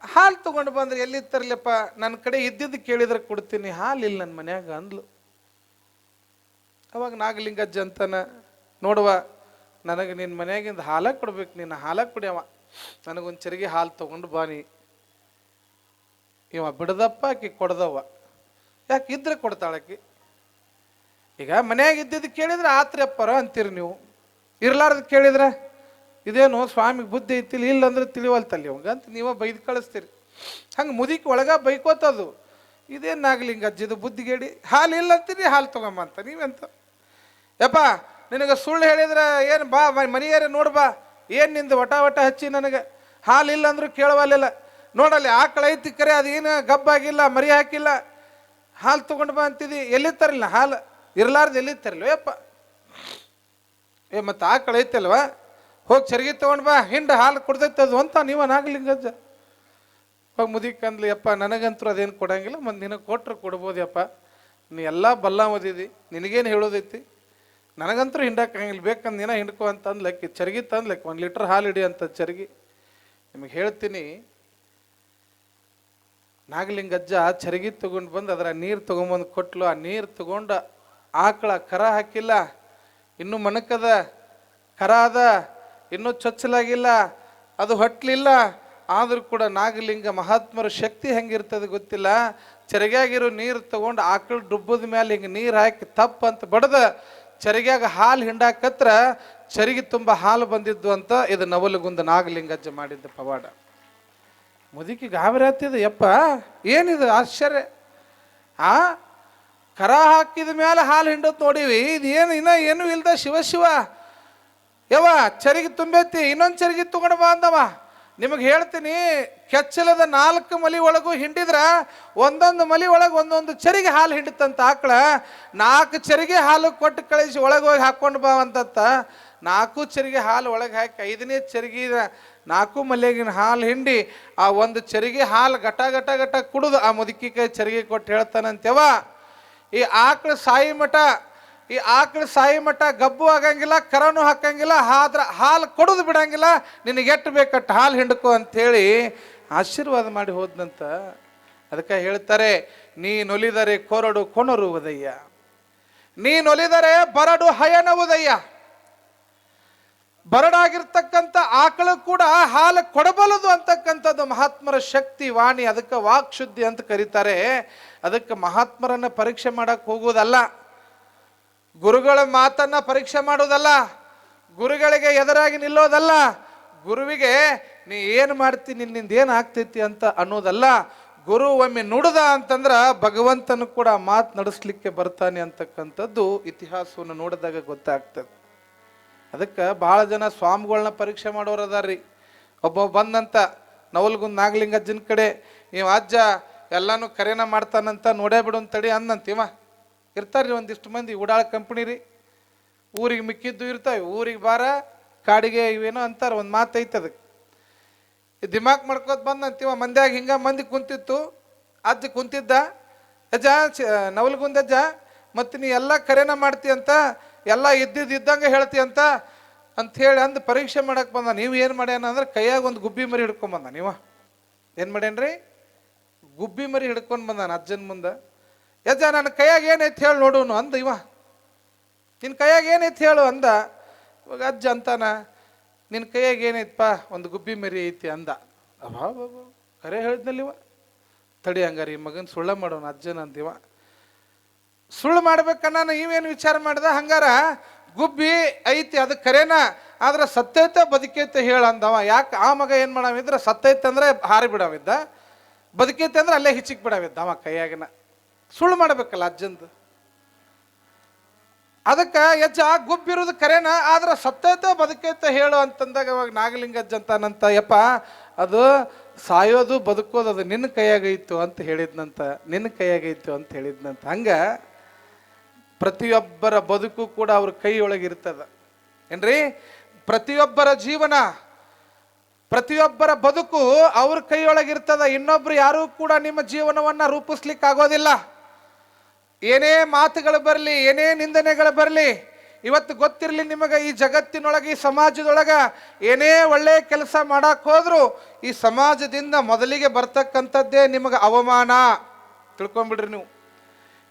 ಹಾಲು ತೊಗೊಂಡು ಬಂದ್ರೆ ಎಲ್ಲಿ ತರಲಿಪ್ಪ, ನನ್ನ ಕಡೆ ಇದ್ದಿದ್ದು ಕೇಳಿದ್ರೆ ಕೊಡ್ತೀನಿ, ಹಾಲಿಲ್ಲ ನನ್ನ ಮನ್ಯಾಗ ಅಂದ್ಲು. ಅವಾಗ ನಾಗಲಿಂಗಜ್ಜ ಅಂತಾನ, ನೋಡುವ, ನನಗೆ ನಿನ್ನ ಮನ್ಯಾಗಿಂದ ಹಾಲ ಕೊಡ್ಬೇಕು, ನಿನ್ನ ಹಾಲ ಕುಡಿಯವ, ನನಗೊಂದು ಚರಿಗೆ ಹಾಲು ತೊಗೊಂಡು ಬಾನಿ. ಇವ ಬಿಡದಪ್ಪ, ಆಕಿ ಕೊಡ್ದವ, ಯಾಕೆ ಇದ್ರೆ ಕೊಡ್ತಾಳಕಿ. ಈಗ ಮನ್ಯಾಗ ಇದ್ದಿದ್ದು ಕೇಳಿದ್ರೆ ಆತ್ರಿ ಅಪ್ಪರ ಅಂತೀರಿ ನೀವು, ಇರ್ಲಾರ್ದು ಕೇಳಿದ್ರೆ ಇದೇನು ಸ್ವಾಮಿಗೆ ಬುದ್ಧಿ ಐತಿಲ್ಲ, ಇಲ್ಲಂದ್ರೆ ತಿಳಿವಲ್ತಲ್ಲಿ ಅವಂಗ ಅಂತ ನೀವ ಬೈದು ಕಳಿಸ್ತೀರಿ. ಹಂಗೆ ಮುದುಕಿ ಒಳಗ ಬೈಕೋತದು, ಇದೇನು ನಾಗಲಿಂಗಜ್ಜಿದು ಬುದ್ಧಿಗೇಡಿ, ಹಾಲು ಇಲ್ಲ ಅಂತೀರಿ, ಹಾಲು ತೊಗೊಂಬ ಅಂತ ನೀವೆಂತ. ಯಪ್ಪ ನಿನಗೆ ಸುಳ್ಳು ಹೇಳಿದ್ರೆ ಏನು, ಬಾ ಮನೆಯಾರೆ ನೋಡು ಬಾ, ಏನು ನಿಂದು ವಟ ಹಚ್ಚಿ ನನಗೆ ಹಾಲು ಇಲ್ಲ ಅಂದ್ರೂ ಕೇಳವಲ್ಲ. ನೋಡಲ್ಲಿ ಆಕಳ ಐತಿ ಕರೆ, ಅದೇನು ಗಬ್ಬಾಗಿಲ್ಲ, ಮರಿ ಹಾಕಿಲ್ಲ, ಹಾಲು ತೊಗೊಂಡು ಬಾ ಅಂತಿದ್ದಿ, ಎಲ್ಲಿ ತರಲಿಲ್ಲ ಹಾಲು, ಇರ್ಲಾರ್ದು ಎಲ್ಲಿ ತರಲಿಲ್ಲ ಯಪ್ಪ. ಮತ್ತು ಆಕಳ ಐತಲ್ವ, ಹೋಗಿ ಚರ್ಗಿ ತೊಗೊಂಡು ಬಾ, ಹಿಂಡು ಹಾಲು ಕೊಡ್ತೈತೆ ಅದು ಅಂತ ನೀವ ನಾಗಲಿಂಗಜ್ಜ. ಹೋಗಿ ಮುದಿಕ್ ಅಂದ್ಲಿ, ಯಪ್ಪ ನನಗಂತೂ ಅದೇನು ಕೊಡಂಗಿಲ್ಲ, ಮತ್ತು ನಿನಗೆ ಕೊಟ್ರೆ ಕೊಡ್ಬೋದಪ್ಪ, ನೀ ಎಲ್ಲ ಬಲ್ಲ ಓದಿದಿ, ನಿನಗೇನು ಹೇಳೋದೈತಿ, ನನಗಂತೂ ಹಿಂಡಕ್ಕಾಗಿಲ್ಲ, ಬೇಕಂದು ನೀನ ಹಿಂಡ್ಕೊ ಅಂತ ಅಂದ್ಲಕ್ಕಿ. ಚರ್ಗಿ ತಂದ್ಲಕ್ಕಿ, 1 ಲೀಟ್ರ್ ಹಾಲು ಹಿಡಿ ಅಂತ ಚರ್ಗಿ. ನಿಮಗೆ ಹೇಳ್ತೀನಿ, ನಾಗಲಿಂಗಜ್ಜ ಚರಗಿ ತಗೊಂಡು ಬಂದು ಅದರ ನೀರು ತೊಗೊಂಬಂದು ಕೊಟ್ಲು. ಆ ನೀರು ತಗೊಂಡು ಆಕಳ ಕರ ಹಾಕಿಲ್ಲ, ಇನ್ನೂ ಮಣಕದ ಕರ ಅದ, ಇನ್ನೂ ಚೊಚ್ಚಲಾಗಿಲ್ಲ, ಅದು ಹೊಟ್ಲಿಲ್ಲ. ಆದರೂ ಕೂಡ ನಾಗಲಿಂಗ ಮಹಾತ್ಮರ ಶಕ್ತಿ ಹೆಂಗಿರ್ತದೆ ಗೊತ್ತಿಲ್ಲ, ಚರಗ್ಯಾಗಿರೋ ನೀರು ತಗೊಂಡು ಆಕಳ ಡುಬ್ಬದ ಮೇಲೆ ಹಿಂಗೆ ನೀರು ಹಾಕಿ ತಪ್ಪ ಅಂತ ಬಡ್ದ ಚರಗ್ಯಾಗ ಹಾಲು ಹಿಂಡಾಕತ್ರ ಚರಗಿ ತುಂಬ ಹಾಲು ಬಂದಿದ್ದು ಅಂತ. ಇದು ನವಲಗುಂದ ನಾಗಲಿಂಗಜ್ಜ ಮಾಡಿದ್ದ ಪವಾಡ. ಮುದುಕಿ ಗಾಬರಿ ಆಗ್ತಿದೆ, ಯಪ್ಪ ಏನಿದು ಆಶ್ಚರ್ಯ, ಆ ಕರ ಹಾಕಿದ ಮೇಲೆ ಹಾಲು ಹಿಂಡೋದು ನೋಡಿವಿ, ಇದು ಏನು ಇನ್ನೂ ಏನೂ ಇಲ್ದ ಶಿವ ಯವ ಚರಗಿ ತುಂಬೈತಿ, ಇನ್ನೊಂದು ಚರಗಿ ತಗೊಂಡು ಬಾ ಅಂದವ. ನಿಮಗೆ ಹೇಳ್ತೀನಿ, ಕೆಚ್ಚಲದ 4 ಮಲಿ ಒಳಗೂ ಹಿಂಡಿದ್ರ ಒಂದೊಂದು ಮಲಿ ಒಳಗೆ ಒಂದೊಂದು ಚರಿಗೆ ಹಾಲು ಹಿಂಡಿತಂತ ಆಕಳ. 4 ಚರಿಗೆ ಹಾಲು ಕೊಟ್ಟು ಕಳಿಸಿ ಒಳಗೆ ಹೋಗಿ ಹಾಕ್ಕೊಂಡು ಬಾ ಅಂತಂತ 4 ಚರಿಗೆ ಹಾಲು ಒಳಗೆ ಹಾಕಿ 5ನೇ ಚರಿಗೆ 4 ಮಲೆಗಿನ ಹಾಲು ಹಿಂಡಿ ಆ ಒಂದು ಚರಿಗೆ ಹಾಲು ಗಟ ಗಟ ಗಟ ಕುಡಿದು ಆ ಮುದುಕಿ ಕೈ ಚರಿಗೆ ಕೊಟ್ಟು ಹೇಳ್ತಾನಂತೆವ, ಈ ಆಕಳ ಸಾಯಿ ಮಠ ಗಬ್ಬು ಆಗಂಗಿಲ್ಲ, ಕರನು ಹಾಕಂಗಿಲ್ಲ, ಆದ್ರೆ ಹಾಲು ಕೊಡೋದು ಬಿಡಂಗಿಲ್ಲ, ನಿನಗೆ ಎಷ್ಟು ಬೇಕಟ್ಟು ಹಾಲು ಹಿಂಡ್ಕೊ ಅಂಥೇಳಿ ಆಶೀರ್ವಾದ ಮಾಡಿ ಹೋದ್ನಂತ. ಅದಕ್ಕೆ ಹೇಳ್ತಾರೆ, ನೀನೊಲಿದರೆ ಕೊರಡು ಕೊನರುವುದಯ್ಯ, ನೀನೊಲಿದರೆ ಬರಡು ಹಯನವುದಯ್ಯ. ಬರಡಾಗಿರ್ತಕ್ಕಂಥ ಆಕಳು ಕೂಡ ಹಾಲು ಕೊಡಬಲ್ಲದು ಅಂತಕ್ಕಂಥದ್ದು ಮಹಾತ್ಮರ ಶಕ್ತಿ ವಾಣಿ. ಅದಕ್ಕೆ ವಾಕ್ ಶುದ್ಧಿ ಅಂತ ಕರೀತಾರೆ. ಅದಕ್ಕೆ ಮಹಾತ್ಮರನ್ನ ಪರೀಕ್ಷೆ ಮಾಡಕ್ಕೆ ಹೋಗುವುದಲ್ಲ, ಗುರುಗಳ ಮಾತನ್ನ ಪರೀಕ್ಷೆ ಮಾಡೋದಲ್ಲ, ಗುರುಗಳಿಗೆ ಎದುರಾಗಿ ನಿಲ್ಲೋದಲ್ಲ, ಗುರುವಿಗೆ ನೀ ಏನು ಮಾಡ್ತೀನಿ, ನಿನ್ನಿಂದ ಏನು ಆಗ್ತೈತಿ ಅಂತ ಅನ್ನೋದಲ್ಲ. ಗುರು ಒಮ್ಮೆ ನುಡಿದ ಅಂತಂದ್ರೆ ಭಗವಂತನು ಕೂಡ ಮಾತು ನಡೆಸ್ಲಿಕ್ಕೆ ಬರ್ತಾನೆ ಅಂತಕ್ಕಂಥದ್ದು ಇತಿಹಾಸವನ್ನು ನೋಡಿದಾಗ ಗೊತ್ತಾಗ್ತದೆ. ಅದಕ್ಕೆ ಭಾಳ ಜನ ಸ್ವಾಮಿಗಳನ್ನ ಪರೀಕ್ಷೆ ಮಾಡೋರು ಅದಾರ್ರಿ. ಒಬ್ಬ ಬಂದಂತ ನವಲಗುಂದ ನಾಗಲಿಂಗಜ್ಜನ ಕಡೆ, ಇವ ಅಜ್ಜ ಎಲ್ಲಾನು ಕರೆನ ಮಾಡ್ತಾನಂತ, ನೋಡೇ ಬಿಡು ಅಂತಡಿ ಅಂದಂತೀವ. ಇರ್ತಾರ್ರಿ ಒಂದಿಷ್ಟು ಮಂದಿ ಉಡಾಳ ಕಂಪ್ನಿ ರೀ, ಊರಿಗೆ ಮಿಕ್ಕಿದ್ದು ಇರ್ತಾವೆ, ಊರಿಗೆ ಬಾರ ಕಾಡಿಗೆ ಇವೇನೋ ಅಂತಾರೆ, ಒಂದು ಮಾತು ಐತೆ ಅದಕ್ಕೆ. ದಿಮಾಕ್ ಮಾಡ್ಕೋತ ಬಂದಂತೀವ. ಮಂದ್ಯಾಗ ಹಿಂಗ ಮಂದಿ ಕುಂತಿತ್ತು, ಅಜ್ಜ ಕುಂತಿದ್ದ, ಅಜ್ಜ ನವಲಗುಂದ ಅಜ್ಜ ಮತ್ತು ನೀ ಎಲ್ಲ ಕರೆನ ಮಾಡ್ತಿ ಅಂತ, ಎಲ್ಲ ಇದ್ದಂಗೆ ಹೇಳ್ತಿ ಅಂತ ಹೇಳಿ ಅಂದು ಪರೀಕ್ಷೆ ಮಾಡಕ್ಕೆ ಬಂದ. ನೀವು ಏನು ಮಾಡ್ಯಾನ ಅಂದ್ರೆ ಕೈಯಾಗ ಒಂದು ಗುಬ್ಬಿ ಮರಿ ಹಿಡ್ಕೊಂಬಂದ. ನೀವ ಏನು ಮಾಡ್ಯಾನ್ರಿ, ಗುಬ್ಬಿ ಮರಿ ಹಿಡ್ಕೊಂಡು ಬಂದಾನ ಅಜ್ಜನ ಮುಂದೆ. ಯಜ್ಜ ನನ್ನ ಕೈಯಾಗ ಏನೈತಿ ಹೇಳಿ ನೋಡೋನು ಅಂದ. ಇವ ನಿನ್ನ ಕೈಯಾಗ ಏನೈತಿ ಹೇಳು ಅಂದ. ಇವಾಗ ಅಜ್ಜ ಅಂತಾನ, ನಿನ್ನ ಕೈಯಾಗ ಏನೈತಪ್ಪ, ಒಂದು ಗುಬ್ಬಿ ಮರಿ ಐತಿ ಅಂದ. ಅಬಾ ಕರೆ ಹೇಳಿದ್ನಲ್ಲಿ ಇವ, ತಡಿ ಹಂಗಾರ ಈ ಮಗನ ಸುಳ್ಳ ಮಾಡೋನು ಅಜ್ಜನ ಅಂದಿವ. ಸುಳ್ಳು ಮಾಡ್ಬೇಕನ್ನ ಇವೇನು ವಿಚಾರ ಮಾಡ್ದ, ಹಂಗಾರ ಗುಬ್ಬಿ ಐತಿ ಅದು ಕರೆನಾ, ಆದ್ರೆ ಸತ್ತೈತೆ ಬದುಕೈತೆ ಹೇಳ ಅಂದವ. ಯಾಕೆ ಆ ಮಗ ಏನು ಮಾಡಾವಿದ್ರೆ, ಸತ್ತೈತೆ ಅಂದ್ರೆ ಹಾರಿ ಬಿಡಾವಿದ್ದ, ಬದುಕೈತೆ ಅಂದ್ರೆ ಅಲ್ಲೇ ಹಿಚ್ಚಿಕ್ ಬಿಡಾವಿದ್ದ ಅವ ಕೈಯಾಗಿನ. ಸುಳ್ಳು ಮಾಡ್ಬೇಕಲ್ಲ ಅಜ್ಜಂದು. ಅದಕ್ಕೆ ಯಜ್ಜ ಗುಬ್ಬಿರೋದು ಕರೆನ, ಆದ್ರೆ ಸತ್ತೈತೆ ಬದುಕೈತೆ ಹೇಳು ಅಂತಂದಾಗ ಅವಾಗ ನಾಗಲಿಂಗಜ್ಜ ಅಂತಾನಂತ, ಯಪ್ಪ ಅದು ಸಾಯೋದು ಬದುಕೋದು ಅದು ನಿನ್ನ ಕೈಯಾಗೈತು ಅಂತ ಹೇಳಿದ್ನಂತ, ನಿನ್ನ ಕೈಯಾಗೈತು ಅಂತ ಹೇಳಿದ್ನಂತ. ಹಂಗೆ ಪ್ರತಿಯೊಬ್ಬರ ಬದುಕು ಕೂಡ ಅವ್ರ ಕೈಯೊಳಗಿರ್ತದ ಏನ್ರಿ. ಪ್ರತಿಯೊಬ್ಬರ ಜೀವನ, ಪ್ರತಿಯೊಬ್ಬರ ಬದುಕು ಅವ್ರ ಕೈಯೊಳಗಿರ್ತದ. ಇನ್ನೊಬ್ರು ಯಾರೂ ಕೂಡ ನಿಮ್ಮ ಜೀವನವನ್ನ ರೂಪಿಸ್ಲಿಕ್ಕೆ ಆಗೋದಿಲ್ಲ. ಏನೇ ಮಾತುಗಳು ಬರಲಿ, ಏನೇ ನಿಂದನೆಗಳು ಬರಲಿ, ಇವತ್ತು ಗೊತ್ತಿರಲಿ ನಿಮಗೆ, ಈ ಜಗತ್ತಿನೊಳಗೆ ಈ ಸಮಾಜದೊಳಗ ಏನೇ ಒಳ್ಳೆ ಕೆಲಸ ಮಾಡಕ್ ಹೋದ್ರು ಈ ಸಮಾಜದಿಂದ ಮೊದಲಿಗೆ ಬರ್ತಕ್ಕಂಥದ್ದೇ ನಿಮಗೆ ಅವಮಾನ. ತಿಳ್ಕೊಂಬಿಡ್ರಿ ನೀವು.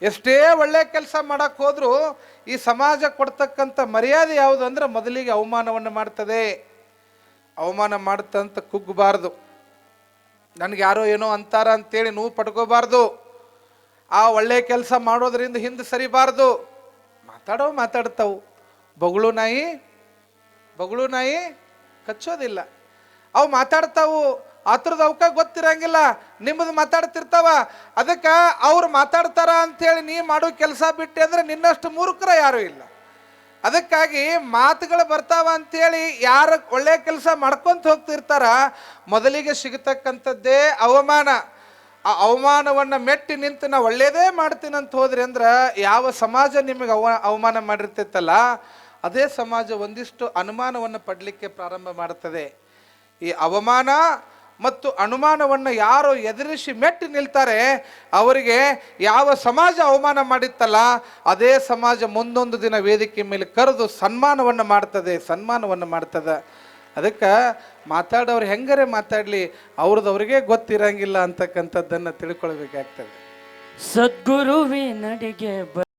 ಎಷ್ಟೇ ಒಳ್ಳೆ ಕೆಲಸ ಮಾಡಕ್ ಹೋದ್ರು ಈ ಸಮಾಜ ಕೊಡ್ತಕ್ಕಂಥ ಮರ್ಯಾದೆ ಯಾವುದು ಅಂದ್ರೆ ಮೊದಲಿಗೆ ಅವಮಾನವನ್ನು ಮಾಡ್ತದೆ. ಅವಮಾನ ಮಾಡುತ್ತಂತ ಕುಗ್ಗಬಾರ್ದು, ನನಗೆ ಯಾರೋ ಏನೋ ಅಂತಾರ ಅಂತೇಳಿ ನೋವು ಪಡ್ಕೋಬಾರ್ದು. ಆ ಒಳ್ಳೆ ಕೆಲಸ ಮಾಡೋದ್ರಿಂದ ಹಿಂದೆ ಸರಿಬಾರ್ದು. ಮಾತಾಡ್ತಾವು. ಬೊಗಳು ನಾಯಿ ಕಚ್ಚೋದಿಲ್ಲ. ಅವು ಮಾತಾಡ್ತಾವು, ಅದ್ರದ್ದು ಅವಕ್ಕ ಗೊತ್ತಿರಂಗಿಲ್ಲ, ನಿಮ್ಮದು ಮಾತಾಡ್ತಿರ್ತಾವ. ಅದಕ್ಕೆ ಅವ್ರು ಮಾತಾಡ್ತಾರ ಅಂಥೇಳಿ ನೀ ಮಾಡೋ ಕೆಲಸ ಬಿಟ್ಟೆ ಅಂದ್ರೆ ನಿನ್ನಷ್ಟು ಮೂರ್ಖರ ಯಾರೂ ಇಲ್ಲ. ಅದಕ್ಕಾಗಿ ಮಾತುಗಳು ಬರ್ತಾವ ಅಂಥೇಳಿ ಯಾರು ಒಳ್ಳೆ ಕೆಲಸ ಮಾಡ್ಕೊಂತ ಹೋಗ್ತಿರ್ತಾರ ಮೊದಲಿಗೆ ಸಿಗತಕ್ಕಂಥದ್ದೇ ಅವಮಾನ. ಆ ಅವಮಾನವನ್ನು ಮೆಟ್ಟಿ ನಿಂತು ನಾ ಒಳ್ಳೇದೇ ಮಾಡ್ತೀನಂತ ಹೋದ್ರಿ ಅಂದ್ರೆ ಯಾವ ಸಮಾಜ ನಿಮಗೆ ಅವಮಾನ ಮಾಡಿರ್ತೈತಲ್ಲ ಅದೇ ಸಮಾಜ ಒಂದಿಷ್ಟು ಅನುಮಾನವನ್ನು ಪಡಲಿಕ್ಕೆ ಪ್ರಾರಂಭ ಮಾಡುತ್ತದೆ. ಈ ಅವಮಾನ ಮತ್ತು ಅನುಮಾನವನ್ನು ಯಾರು ಎದುರಿಸಿ ಮೆಟ್ಟಿ ನಿಲ್ತಾರೆ ಅವರಿಗೆ ಯಾವ ಸಮಾಜ ಅವಮಾನ ಮಾಡಿತ್ತಲ್ಲ ಅದೇ ಸಮಾಜ ಮುಂದೊಂದು ದಿನ ವೇದಿಕೆ ಮೇಲೆ ಕರೆದು ಸನ್ಮಾನವನ್ನು ಮಾಡ್ತದೆ. ಅದಕ್ಕೆ ಮಾತಾಡೋರು ಹೆಂಗರೆ ಮಾತಾಡಲಿ, ಅವ್ರದವ್ರಿಗೆ ಗೊತ್ತಿರಂಗಿಲ್ಲ ಅಂತಕ್ಕಂಥದ್ದನ್ನು ತಿಳ್ಕೊಳ್ಬೇಕಾಗ್ತದೆ. ಸದ್ಗುರುವಿನಡಿಗೆ